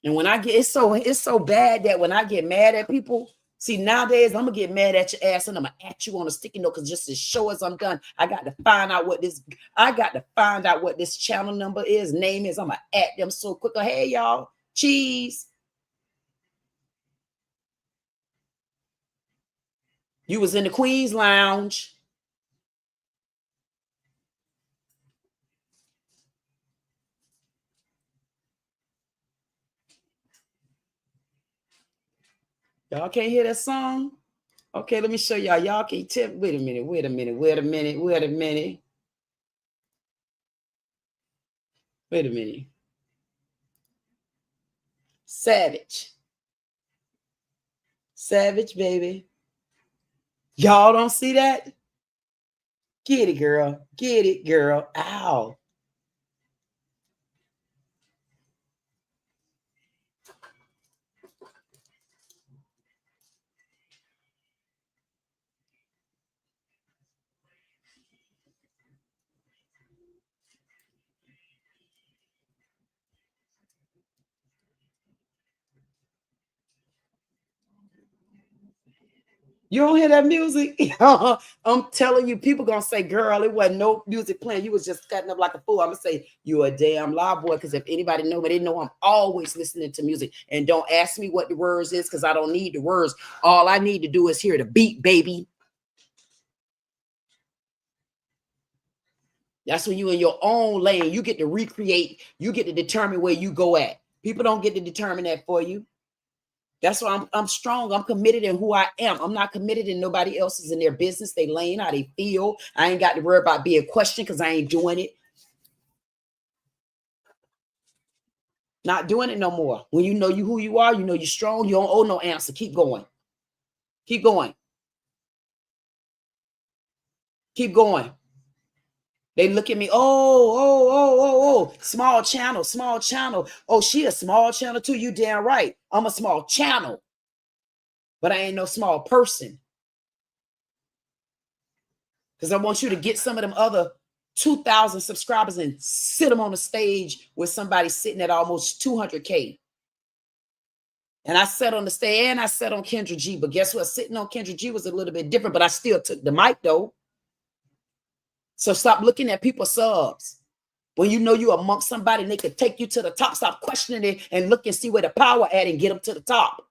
And when I get, it's so bad that when I get mad at people, see, nowadays I'm gonna get mad at your ass and I'm gonna at you on a sticky note, because just as sure as I'm done, I got to find out what this channel number is, name is. I'm gonna at them so quick. Hey, y'all, cheese. You was in the Queen's Lounge. Y'all can't hear that song? Okay, let me show y'all. Y'all can tell. Wait a minute. Savage, baby. Y'all don't see that? Get it, girl. Get it, girl. Ow. You don't hear that music? I'm telling you, people gonna say, girl, it wasn't no music playing. You was just cutting up like a fool. I'm gonna say, you a damn loud boy, because if anybody know me, they know I'm always listening to music. And don't ask me what the words is, because I don't need the words. All I need to do is hear the beat, baby. That's when you're in your own lane. You get to recreate. You get to determine where you go at. People don't get to determine that for you. That's why I'm strong. I'm committed in who I am. I'm not committed in nobody else's in their business, they lane, how they feel. I ain't got to worry about being questioned because I ain't doing it. Not doing it no more. When you know you who you are, you know you're strong. You don't owe no answer. Keep going. Keep going. Keep going. They look at me, small channel, small channel. Oh, she a small channel too. You damn right. I'm a small channel, but I ain't no small person. Because I want you to get some of them other 2,000 subscribers and sit them on the stage with somebody sitting at almost 200K. And I sat on the stage and I sat on Kendra G. But guess what? Sitting on Kendra G was a little bit different, but I still took the mic though. So stop looking at people's subs. When you know you're amongst somebody and they could take you to the top, stop questioning it and look and see where the power at and get them to the top.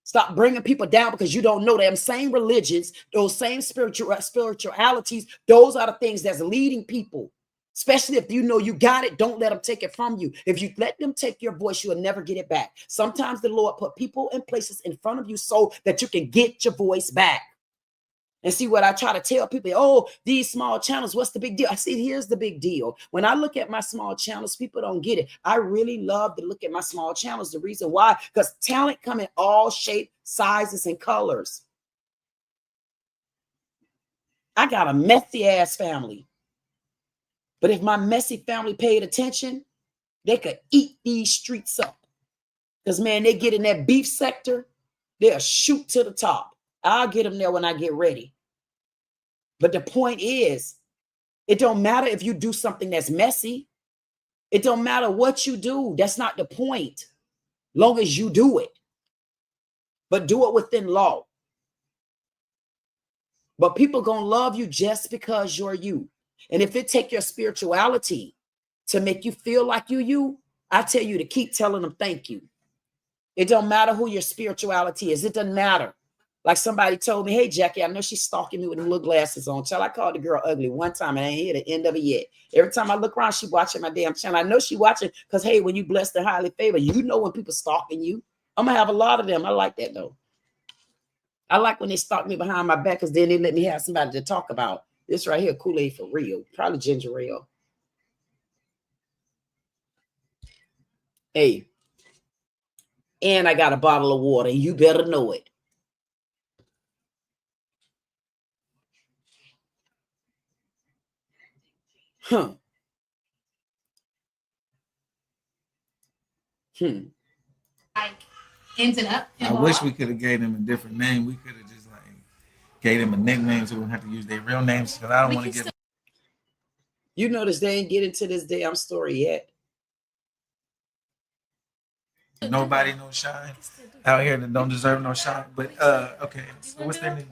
Stop bringing people down because you don't know them same religions, those same spiritualities. Those are the things that's leading people. Especially if you know you got it, don't let them take it from you. If you let them take your voice, you will never get it back. Sometimes the Lord put people and places in front of you so that you can get your voice back. And see what I try to tell people, oh, these small channels, what's the big deal? I see, here's the big deal. When I look at my small channels, people don't get it. I really love to look at my small channels. The reason why, because talent come in all shapes, sizes, and colors. I got a messy ass family. But if my messy family paid attention, they could eat these streets up. Because, man, they get in that beef sector, they'll shoot to the top. I'll get them there when I get ready. But the point is, it don't matter if you do something that's messy. It don't matter what you do. That's not the point. Long as you do it. But do it within law. But people gonna love you just because you're you. And if it take your spirituality to make you feel like you, I tell you to keep telling them thank you. It don't matter who your spirituality is. It doesn't matter. Like somebody told me, hey, Jackie, I know she's stalking me with them little glasses on. Child, I called the girl ugly one time and I ain't hear the end of it yet. Every time I look around, she watching my damn channel. I know she watching because, hey, when you blessed and highly favored, you know when people stalking you. I'm going to have a lot of them. I like that, though. I like when they stalk me behind my back because then they let me have somebody to talk about. This right here, Kool-Aid for real. Probably ginger ale. Hey. And I got a bottle of water. And you better know it. Huh. Like ended up I wish we could have gave them a different name. We could have just like gave them a nickname so we don't have to use their real names because I don't want to give. You notice they ain't getting to this damn story yet. Nobody no shine out here that don't deserve no shine. But okay, so what's their name?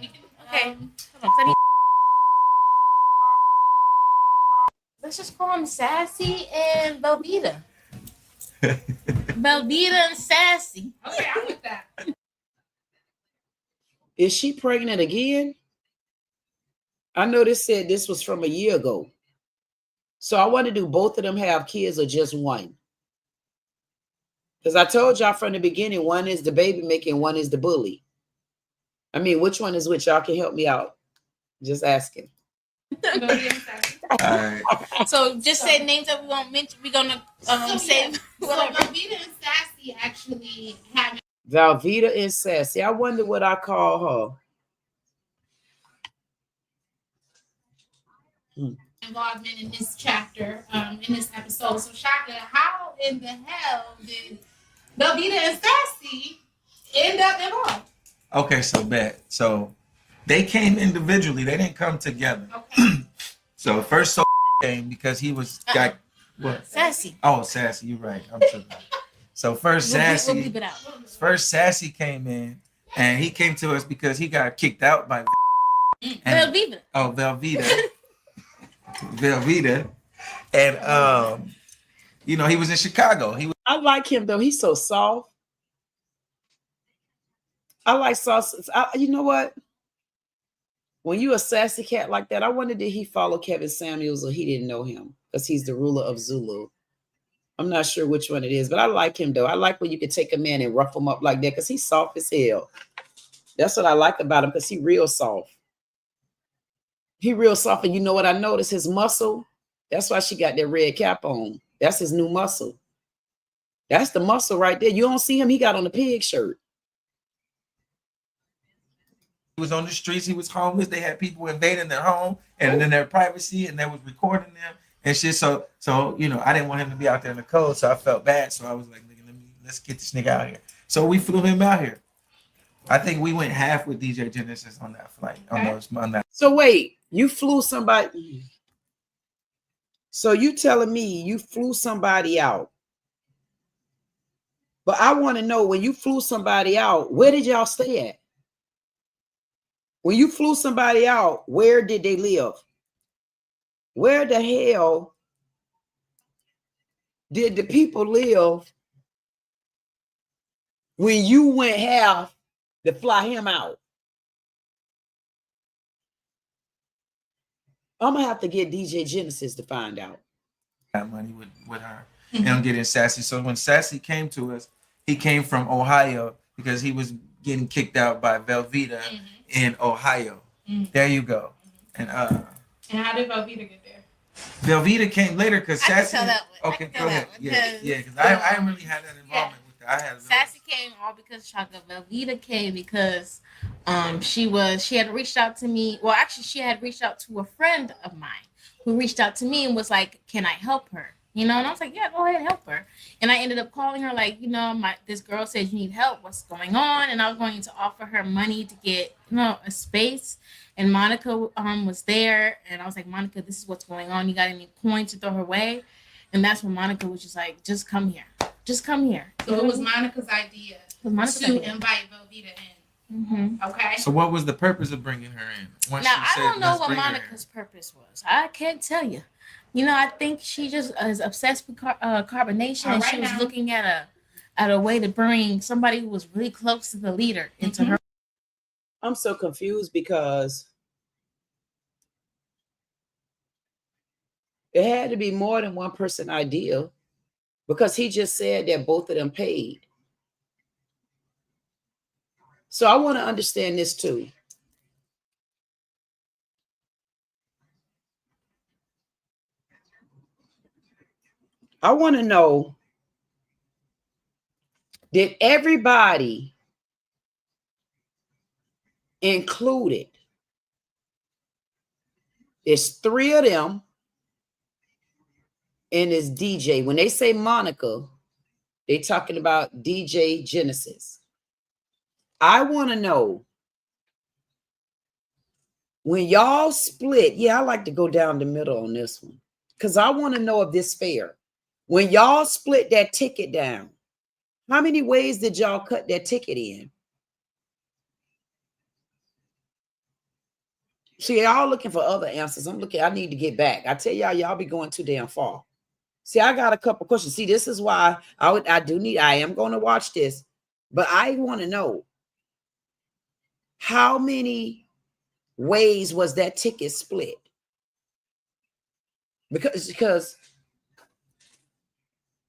Okay, hold on. Let's just call them Sassy and Velveeta. Velveeta and Sassy. Okay, I'm with that. Is she pregnant again? I know this said this was from a year ago. So I want to do both of them have kids or just one? Because I told y'all from the beginning, one is the baby making, one is the bully. I mean, which one is which? Y'all can help me out. Just asking. All right. So just say names that we won't mention. We're gonna say. So Velveeta and Sassy actually have Velveeta and Sassy. I wonder what I call her. involvement in this chapter, in this episode. So Shaka, how in the hell did Velveeta and Sassy end up involved? Okay, so bad. So they came individually. They didn't come together. Okay. So first came because he was got what? Sassy. Oh, Sassy, you're right. I'm tripping. So first Sassy, We'll leave it out. first Sassy came in, and he came to us because he got kicked out by Velveeta. Oh, Velveeta. Velveeta. And you know, he was in Chicago. He was I like him though. He's so soft. I like sauce. You know what? When you a sassy cat like that, I wonder did he follow Kevin Samuels or he didn't know him because he's the ruler of Zulu. I'm not sure which one it is, but I like him though. I like when you can take a man and rough him up like that because he's soft as hell. That's what I like about him because he real soft. He real soft, and you know what I noticed? His muscle. That's why she got that red cap on. That's his new muscle. That's the muscle right there. You don't see him. He got on the pig shirt. He was on the streets. He was homeless. They had people invading their home and in their privacy, and they was recording them and shit. So you know, I didn't want him to be out there in the cold, so I felt bad. So I was like, let's get this nigga out here. So we flew him out here. I think we went half with DJ Genesis on that flight. On that. So wait, you flew somebody. So you telling me you flew somebody out? But I want to know, when you flew somebody out, where did y'all stay at? When you flew somebody out, where did they live? Where the hell did the people live when you went half to fly him out? I'm gonna have to get DJ Genesis to find out. That money with her. And I'm getting Sassy. So when Sassy came to us, he came from Ohio because he was getting kicked out by Velveeta in Ohio. There you go. And how did Velveeta get there? Velveeta came later because Sassy. Okay, go ahead. Yeah, because I didn't really have that involvement with that. I had Sassy came all because Chaka. Velveeta came because she had reached out to me. Well, actually, she had reached out to a friend of mine who reached out to me and was like, "Can I help her?" You know, and I was like, "Yeah, go ahead, help her." And I ended up calling her, like, you know, this girl said you need help. What's going on? And I was going to offer her money to get, you know, a space. And Monica was there, and I was like, "Monica, this is what's going on. You got any coins to throw her way?" And that's when Monica was just like, "Just come here. Just come here." So it was Monica's idea to invite Velveeta in. Okay. So what was the purpose of bringing her in? Now, I don't know what Monica's purpose was. I can't tell you. You know, I think she just is obsessed with carbonation, and she was looking at a way to bring somebody who was really close to the leader into her. I'm so confused because it had to be more than one person idea, because he just said that both of them paid. So I want to understand this too. I want to know, did everybody included? There's 3 of them and it's DJ. When they say Monica, they talking about DJ Genesis. I want to know, when y'all split, I like to go down the middle on this one because I want to know if this fair. When y'all split that ticket down, how many ways did y'all cut that ticket in? See, y'all looking for other answers. I need to get back. I tell y'all be going too damn far. See, I got a couple questions. See, this is why I am going to watch this, but I want to know, how many ways was that ticket split? Because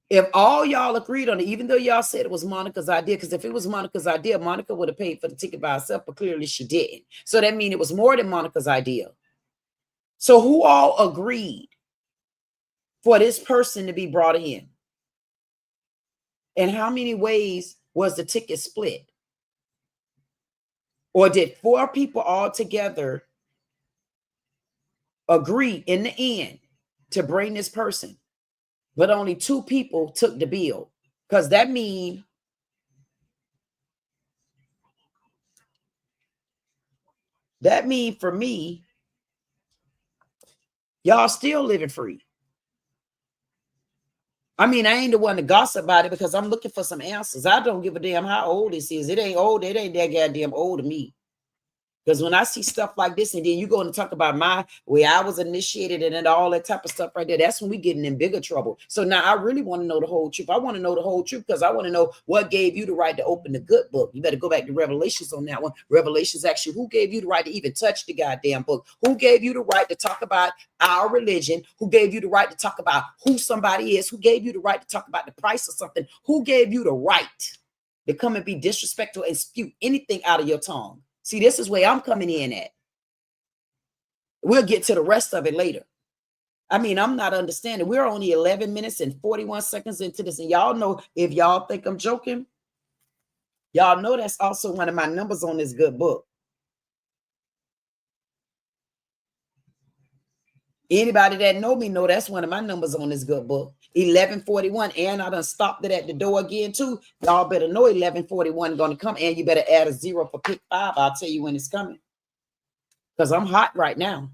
if all y'all agreed on it, even though y'all said it was Monica's idea, because if it was Monica's idea, Monica would have paid for the ticket by herself, but clearly she didn't. So that means it was more than Monica's idea. So who all agreed for this person to be brought in? And how many ways was the ticket split? Or did 4 people all together agree in the end to bring this person, but only 2 people took the bill? Because that means for me, y'all still living free. I mean, I ain't the one to gossip about it because I'm looking for some answers. I don't give a damn how old this is. It ain't old. It ain't that goddamn old to me. Because when I see stuff like this, and then you go and talk about my way I was initiated and all that type of stuff right there, that's when we getting in bigger trouble. So now I really want to know the whole truth. I want to know the whole truth because I want to know what gave you the right to open the good book. You better go back to Revelations on that one. Revelations actually, who gave you the right to even touch the goddamn book? Who gave you the right to talk about our religion? Who gave you the right to talk about who somebody is? Who gave you the right to talk about the price of something? Who gave you the right to come and be disrespectful and spew anything out of your tongue? See, this is where I'm coming in at. We'll get to the rest of it later. I mean, I'm not understanding. We're only 11 minutes and 41 seconds into this. And y'all know, if y'all think I'm joking, y'all know that's also one of my numbers on this good book. Anybody that know me know that's one of my numbers on this good book. 1141. And I done stopped it at the door again too. Y'all better know 1141 gonna come, and you better add a 0 for pick 5. I'll tell you when it's coming. Because I'm hot right now.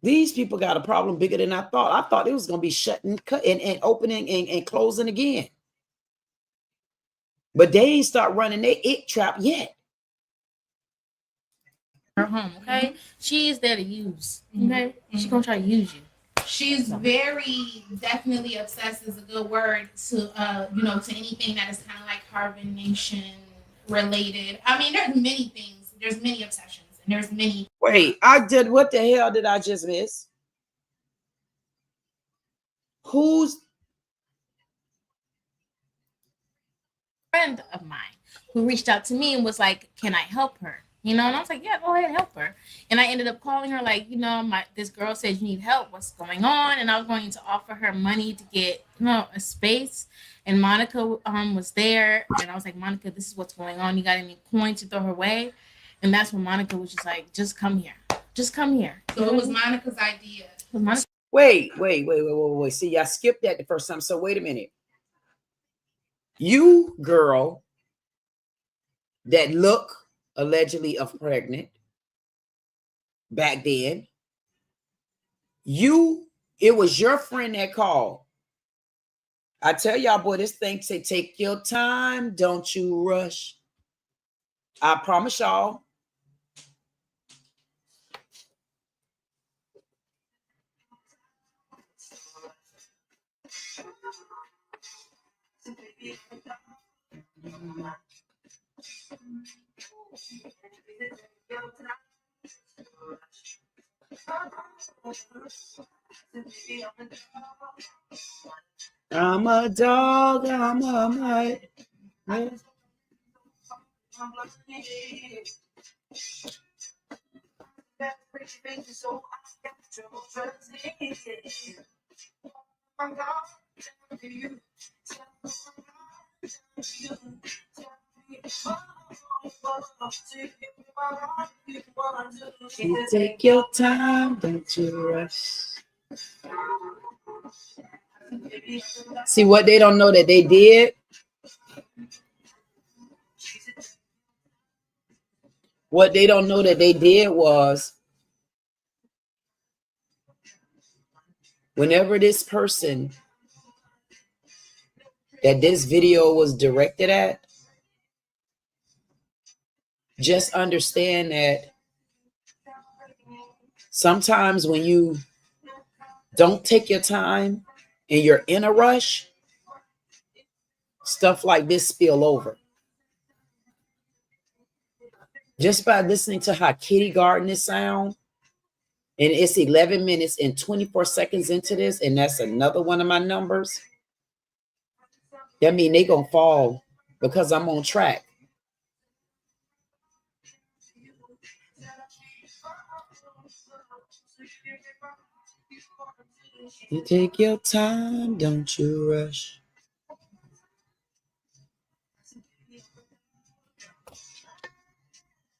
These people got a problem bigger than I thought. I thought it was gonna be shutting, cutting, and opening and closing again. But they ain't start running their it trap yet. Her home, okay? She is there to use, okay? She's gonna try to use you. She's very definitely obsessed is a good word to you know, to anything that is kind of like Harvard Nation related. I mean, there's many things, there's many obsessions, and there's many. Wait, what the hell did I just miss? Who's Friend of mine who reached out to me and was like, "Can I help her?" You know, and I was like, "Yeah, go ahead, help her." And I ended up calling her, like, you know, this girl said you need help. What's going on? And I was going to offer her money to get, you know, a space. And Monica was there, and I was like, "Monica, this is what's going on. You got any coins to throw her way?" And that's when Monica was just like, "Just come here, just come here." So it was Monica's idea. wait. See, I skipped that the first time. So wait a minute. You girl that look allegedly of pregnant back then, it was your friend that called. I tell y'all, boy, this thing say take your time, don't you rush. I promise y'all. I'm a dog, I'm a mutt. You take your time, don't you rush. See what they don't know that they did? What they don't know that they did was whenever this person that this video was directed at, just understand that sometimes when you don't take your time and you're in a rush, stuff like this spill over. Just by listening to how Kitty Gardner sound, and it's 11 minutes and 24 seconds into this, and that's another one of my numbers. That mean they gonna fall because I'm on track. You take your time, don't you rush.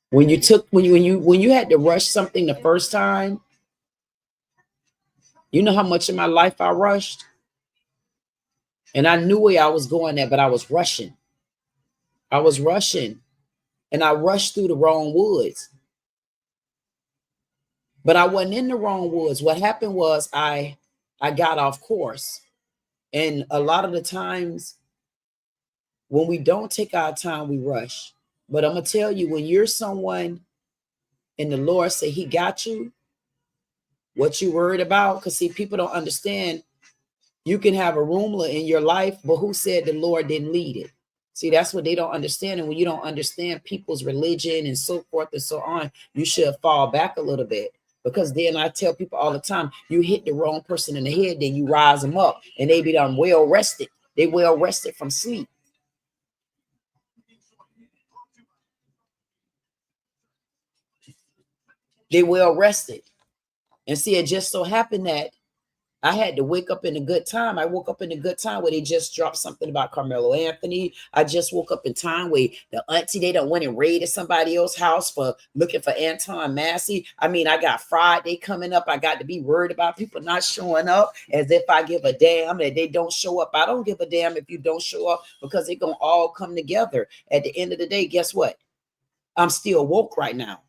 When you had to rush something the first time, you know how much in my life I rushed? And I knew where I was going at, but I was rushing. And I rushed through the wrong woods. But I wasn't in the wrong woods. What happened was I got off course. And a lot of the times when we don't take our time, we rush. But I'm going to tell you, when you're someone and the Lord say he got you, what you worried about? Because see, people don't understand. You can have a rumor in your life, but who said the Lord didn't lead it? See, that's what they don't understand. And when you don't understand people's religion and so forth and so on, you should fall back a little bit. Because then I tell people all the time, you hit the wrong person in the head, then you rise them up and they be done well rested. They well rested from sleep. They well rested. And see, it just so happened that I had to wake up in a good time. I woke up in a good time where they just dropped something about Carmelo Anthony. I just woke up in time where the auntie, they done went and raided somebody else's house for looking for Anton Massey. I mean, I got Friday coming up. I got to be worried about people not showing up as if I give a damn that they don't show up. I don't give a damn if you don't show up because they're going to all come together. At the end of the day, guess what? I'm still woke right now.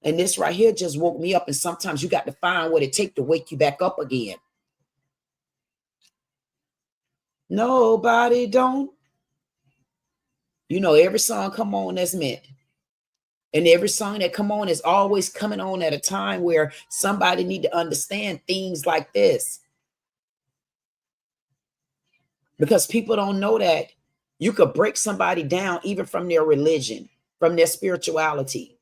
And this right here just woke me up. And sometimes you got to find what it takes to wake you back up again. Nobody don't. You know, every song come on that's meant. And every song that come on is always coming on at a time where somebody need to understand things like this. Because people don't know that you could break somebody down even from their religion, from their spirituality.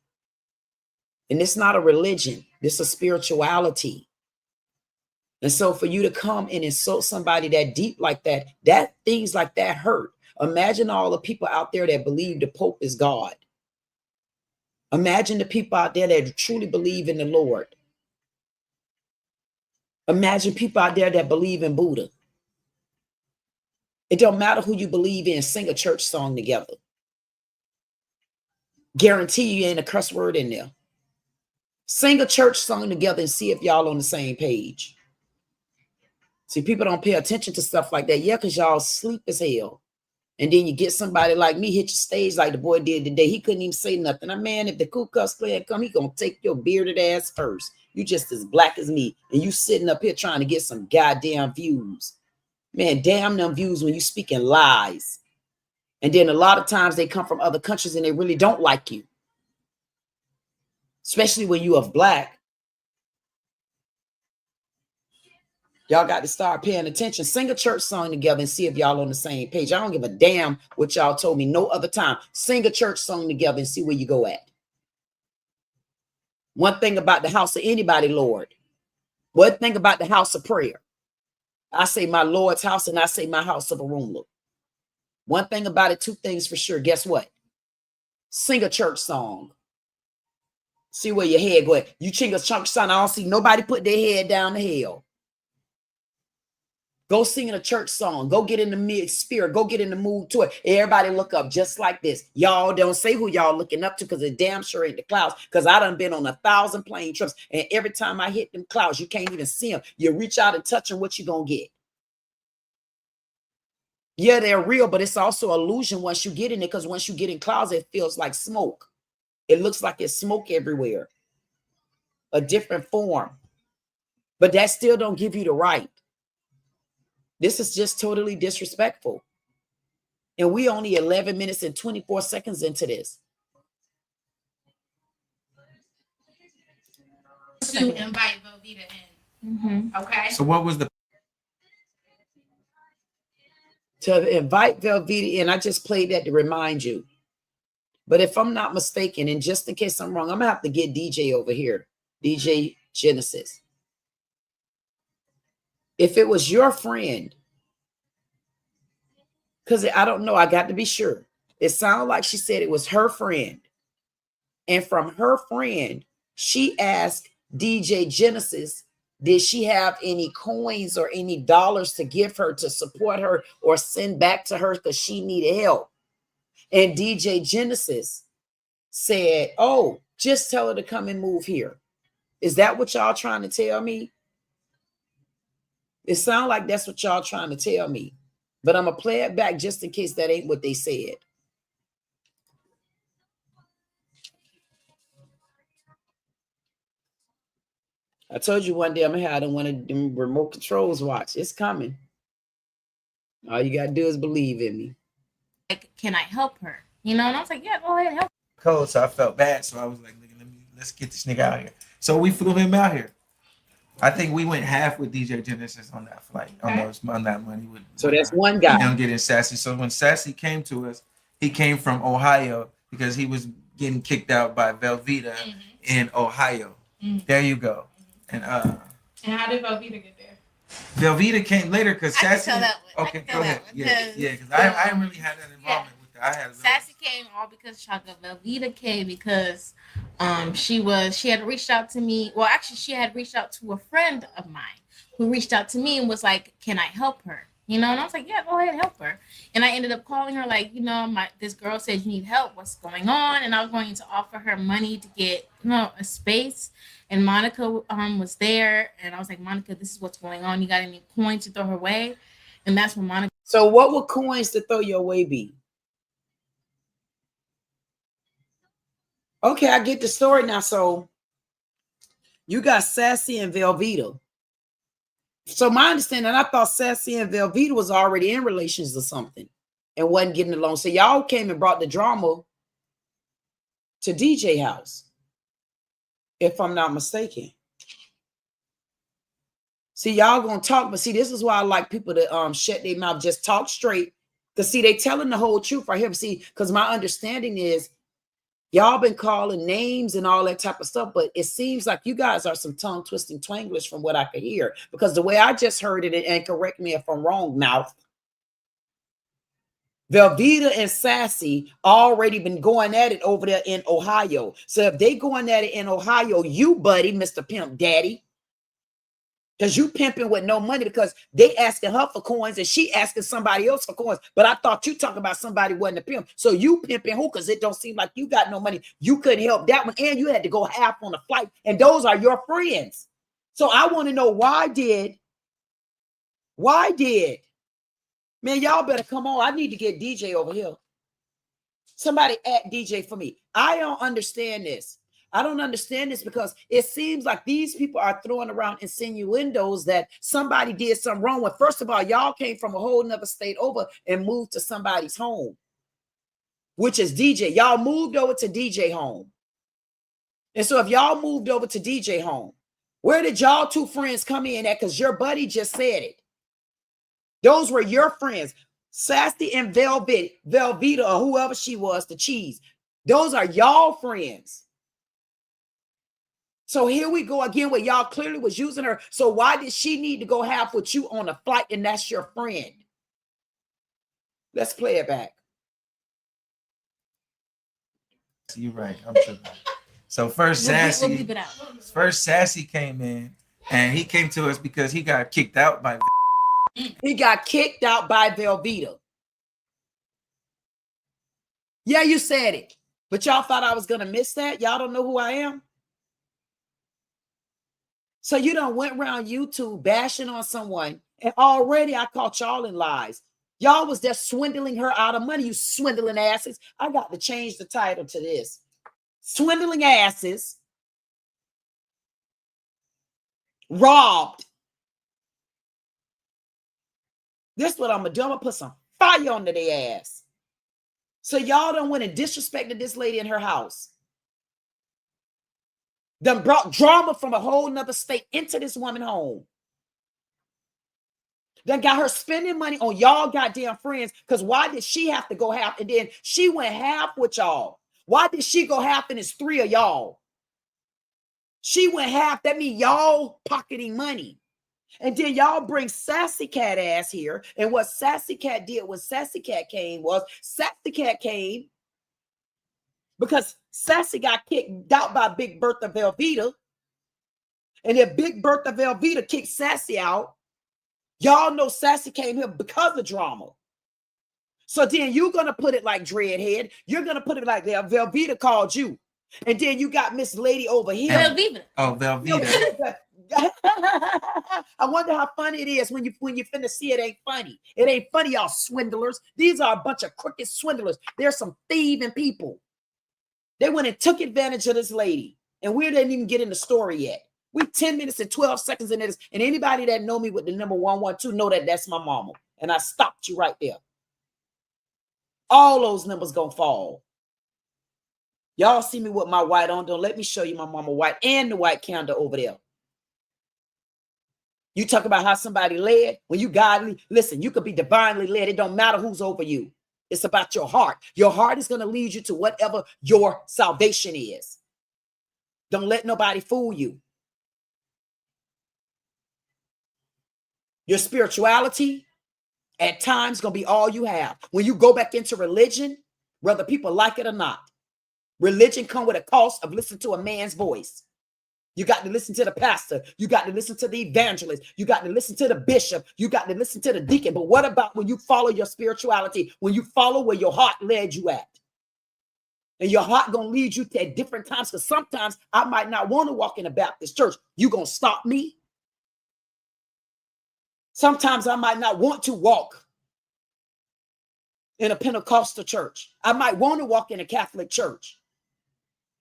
And it's not a religion, it's a spirituality. And so for you to come and insult somebody that deep like that, things like that hurt. Imagine all the people out there that believe the Pope is God. Imagine the people out there that truly believe in the Lord. Imagine people out there that believe in Buddha. It don't matter who you believe in, sing a church song together. Guarantee you ain't a cuss word in there. Sing a church song together and see if y'all on the same page. See, people don't pay attention to stuff like that. Yeah, because y'all sleep as hell. And then you get somebody like me hit your stage like the boy did today. He couldn't even say nothing. Man, if the Ku Klux Klan come, he gonna take your bearded ass first. You just as black as me. And you sitting up here trying to get some goddamn views. Man, damn them views when you speaking lies. And then a lot of times they come from other countries and they really don't like you. Especially when you are black. Y'all got to start paying attention. Sing a church song together and see if y'all on the same page. I don't give a damn what y'all told me no other time. Sing a church song together and see where you go at. One thing about the house of anybody, Lord. One thing about the house of prayer. I say my Lord's house and I say my house of a room. One thing about it, two things for sure. Guess what? Sing a church song. See where your head go at. You sing a church song, I don't see nobody put their head down the hell. Go sing in a church song. Go get in the mid spirit. Go get in the mood to it. Everybody look up just like this. Y'all don't say who y'all looking up to because it damn sure ain't the clouds. Because I done been on 1,000 plane trips. And every time I hit them clouds, you can't even see them. You reach out and touch them, what you gonna get? Yeah, they're real, but it's also illusion once you get in it. Because once you get in clouds, it feels like smoke. It looks like it's smoke everywhere. A different form. But that still don't give you the right. This is just totally disrespectful. And we only 11 minutes and 24 seconds into this. To invite Velveeta in. Mm-hmm. Okay. So what was the... To invite Velveeta in, I just played that to remind you. But if I'm not mistaken, and just in case I'm wrong, I'm going to have to get DJ over here. DJ Genesis. If it was your friend, because I don't know, I got to be sure. It sounded like she said it was her friend. And from her friend, she asked DJ Genesis, did she have any coins or any dollars to give her to support her or send back to her because she needed help? And DJ Genesis said, oh, just tell her to come and move here. Is that what y'all trying to tell me? It sounds like that's what y'all trying to tell me. But I'm going to play it back just in case that ain't what they said. I told you one day I'm going to have one of them remote controls watch. It's coming. All you gotta do is believe in me. Like, can I help her? You know, and I was like, yeah, go ahead, help. Cold, so I felt bad. So I was like, let's get this nigga out here. So we flew him out here. I think we went half with DJ Genesis on that flight, on that money. So that's one guy. Him getting Sassy. So when Sassy came to us, he came from Ohio because he was getting kicked out by Velveeta in Ohio. There you go. And how did Velveeta get there? Velveeta came later because Sassy. Okay, go ahead. Yeah, because I didn't really have that involvement with that. I had Sassy came all because Chaka. Velveeta came because she had reached out to me. Well, actually, she had reached out to a friend of mine who reached out to me and was like, "Can I help her?" You know, and I was like, "Yeah, go ahead, help her." And I ended up calling her like, you know, this girl said you need help. What's going on? And I was going to offer her money to get, you know, a space. And Monica was there, and I was like, Monica, this is what's going on. You got any coins to throw her way? And that's when Monica. So what would coins to throw your way be? Okay, I get the story now. So you got Sassy and Velveeta. So my understanding, I thought Sassy and Velveeta was already in relations or something and wasn't getting along. So y'all came and brought the drama to DJ house, if I'm not mistaken. See, y'all gonna talk, but see, this is why I like people to shut their mouth, just talk straight. Because see, they telling the whole truth right here. See, because my understanding is y'all been calling names and all that type of stuff, but it seems like you guys are some tongue twisting twanglish from what I could hear. Because the way I just heard it, and correct me if I'm wrong, mouth, Velveeta and Sassy already been going at it over there in Ohio. So if they going at it in Ohio, you buddy, Mr. Pimp Daddy, because you pimping with no money because they asking her for coins and she asking somebody else for coins. But I thought you talking about somebody wasn't a pimp. So you pimping who? Because it don't seem like you got no money. You couldn't help that one. And you had to go half on the flight. And those are your friends. So I want to know why did, man, y'all better come on. I need to get DJ over here. Somebody at DJ for me. I don't understand this. I don't understand this because it seems like these people are throwing around insinuendos that somebody did something wrong. When first of all, y'all came from a whole nother state over and moved to somebody's home, which is DJ. Y'all moved over to DJ home. And so if y'all moved over to DJ home, where did y'all two friends come in at? Because your buddy just said it. Those were your friends. Sassy and Velveeta, or whoever she was, the cheese. Those are y'all friends. So here we go again where y'all clearly was using her. So why did she need to go half with you on a flight and that's your friend? Let's play it back. You're right. I'm tripping. So first Sassy came in and he came to us because he got kicked out by He got kicked out by Velveeta. Yeah, you said it. But y'all thought I was going to miss that? Y'all don't know who I am? So you done went around YouTube bashing on someone, and already I caught y'all in lies. Y'all was just swindling her out of money, you swindling asses. I got to change the title to this. Swindling asses. Robbed. This is what I'm going to do. I'm going to put some fire under their ass. So y'all done went and disrespected this lady in her house. Then brought drama from a whole nother state into this woman's home. Then got her spending money on y'all goddamn friends. Because why did she have to go half? And then she went half with y'all. Why did she go half and it's three of y'all? She went half. That means y'all pocketing money. And then y'all bring Sassy Cat ass here. And what Sassy Cat did when Sassy Cat came was Sassy Cat came because Sassy got kicked out by Big Bertha Velveeta. And if Big Bertha Velveeta kicked Sassy out, y'all know Sassy came here because of drama. So then you're going to put it like Dreadhead. You're going to put it like that. Velveeta called you. And then you got Miss Lady over here. Velveeta. Oh, Velveeta. I wonder how funny it is when you finna see it ain't funny. It ain't funny, y'all swindlers. These are a bunch of crooked swindlers. There's some thieving people. They went and took advantage of this lady. And we didn't even get in the story yet. We 10 minutes and 12 seconds in this. And anybody that know me with the number 112 know that that's my mama. And I stopped you right there. All those numbers gonna fall. Y'all see me with my white on. Don't let me show you my mama white and the white candle over there. You talk about how somebody led. When you godly, listen, you could be divinely led. It don't matter who's over you. It's about your heart. Your heart is going to lead you to whatever your salvation is. Don't let nobody fool you. Your spirituality at times going to be all you have. When you go back into religion, whether people like it or not, religion comes with a cost of listening to a man's voice. You got to listen to the pastor. You got to listen to the evangelist. You got to listen to the bishop. You got to listen to the deacon. But what about when you follow your spirituality, when you follow where your heart led you at? And your heart going to lead you to at different times, because sometimes I might not want to walk in a Baptist church. You going to stop me? Sometimes I might not want to walk in a Pentecostal church. I might want to walk in a Catholic church.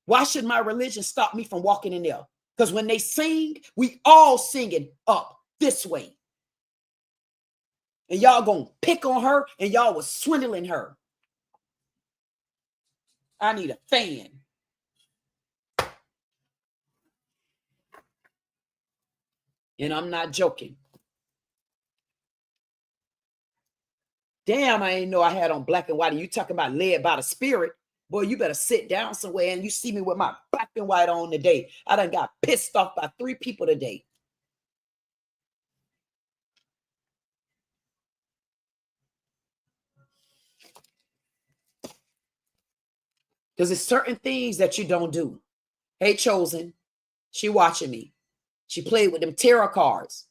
Why should my religion stop me from walking in there? Because when they sing, we all singing up this way. And y'all gonna pick on her, and y'all was swindling her. I need a fan. And I'm not joking. Damn, I ain't know I had on black and white. And you talking about led by the Spirit. Boy, you better sit down somewhere, and you see me with my black and white on today. I done got pissed off by 3 people today. Because there's certain things that you don't do. Hey, Chosen, she watching me. She played with them tarot cards.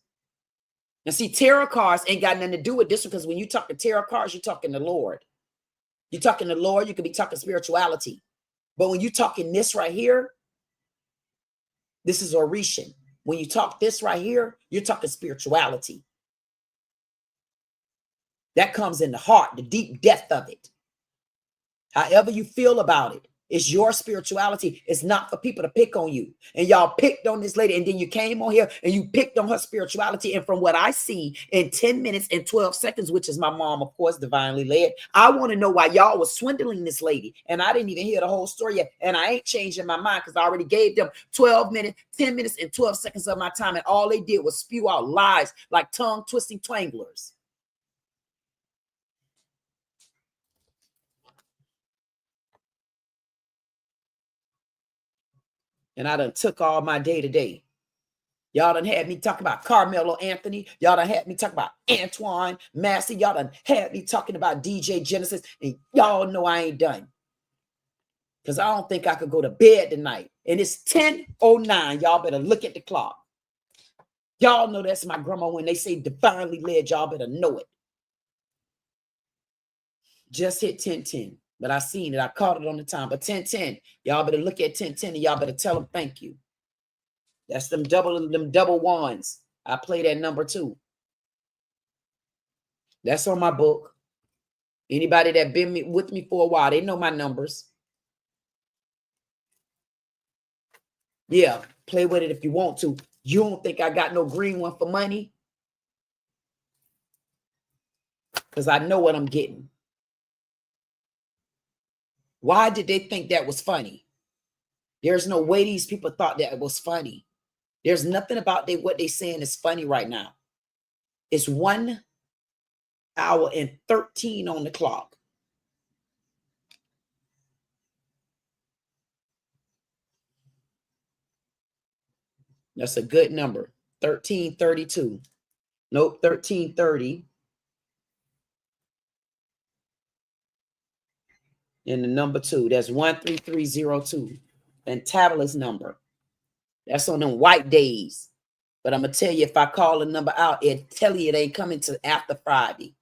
Now, see, tarot cards ain't got nothing to do with this one, because when you talk to tarot cards, you're talking to the Lord. You're talking to the Lord, you could be talking spirituality. But when you're talking this right here, this is Orishan. When you talk this right here, you're talking spirituality. That comes in the heart, the deep depth of it. However you feel about it, it's your spirituality. It's not for people to pick on you. And y'all picked on this lady, and then you came on here and you picked on her spirituality. And from what I see in 10 minutes and 12 seconds, which is my mom, of course, divinely led, I want to know why y'all was swindling this lady. And I didn't even hear the whole story yet. And I ain't changing my mind, because I already gave them 12 minutes, 10 minutes and 12 seconds of my time. And all they did was spew out lies like tongue twisting twanglers. And I done took all my day to day. Y'all done had me talk about Carmelo Anthony. Y'all done had me talk about Antoine Massey. Y'all done had me talking about DJ Genesis. And y'all know I ain't done. Because I don't think I could go to bed tonight. And it's 10:09. Y'all better look at the clock. Y'all know that's my grandma. When they say divinely led, y'all better know it. Just hit 10:10. But I seen it. I caught it on the time. But 10:10. Y'all better look at 10:10, and y'all better tell them thank you. That's them double ones. I play that number too. That's on my book. Anybody that been with me for a while, they know my numbers. Yeah, play with it if you want to. You don't think I got no green one for money? Because I know what I'm getting. Why did they think that was funny? There's no way these people thought that it was funny. There's nothing about what they saying is funny right now. It's 1 hour and 13 on the clock. That's a good number. 1332. Nope, 1330. And the number 2, that's 13302. Fantabulous number. That's on them white days. But I'm going to tell you, if I call the number out, it'll tell you it ain't coming to after Friday.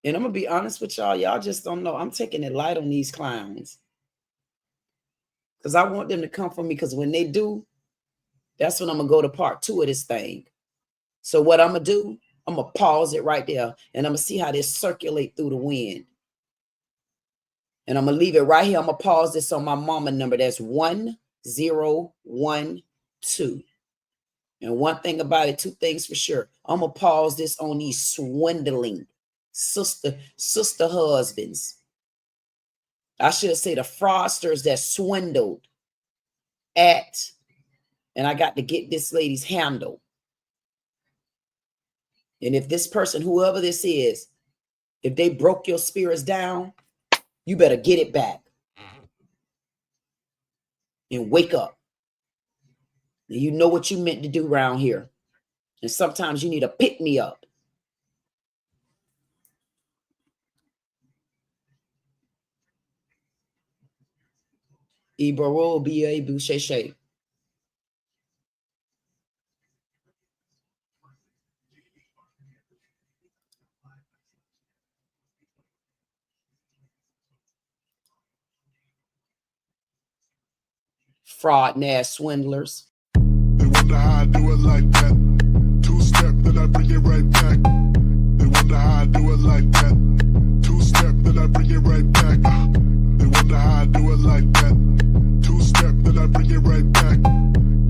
And I'm going to be honest with y'all. Y'all just don't know. I'm taking it light on these clowns. Because I want them to come for me. Because when they do, that's when I'm going to go to part 2 of this thing. So what I'm going to do, I'm going to pause it right there. And I'm going to see how this circulate through the wind. And I'm going to leave it right here. I'm going to pause this on my mama number. That's 1 012. And one thing about it, two things for sure. I'm gonna pause this on these swindling sister husbands. I should say the fraudsters that swindled at, and I got to get this lady's handle. And if this person, whoever this is, if they broke your spirits down, you better get it back and wake up. You know what you meant to do around here. And sometimes you need to pick me up. Ibaro B.A. Boucher. Fraud ass swindlers. They wonder how I do it like that. Two-step, then I bring it right back. They wonder how I do it like that. Two-step, then I bring it right back. They wonder how I do it like that. Two-step, then I bring it right back.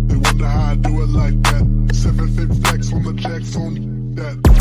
They wonder how I do it like that. 7 fit flex on the jacks on that.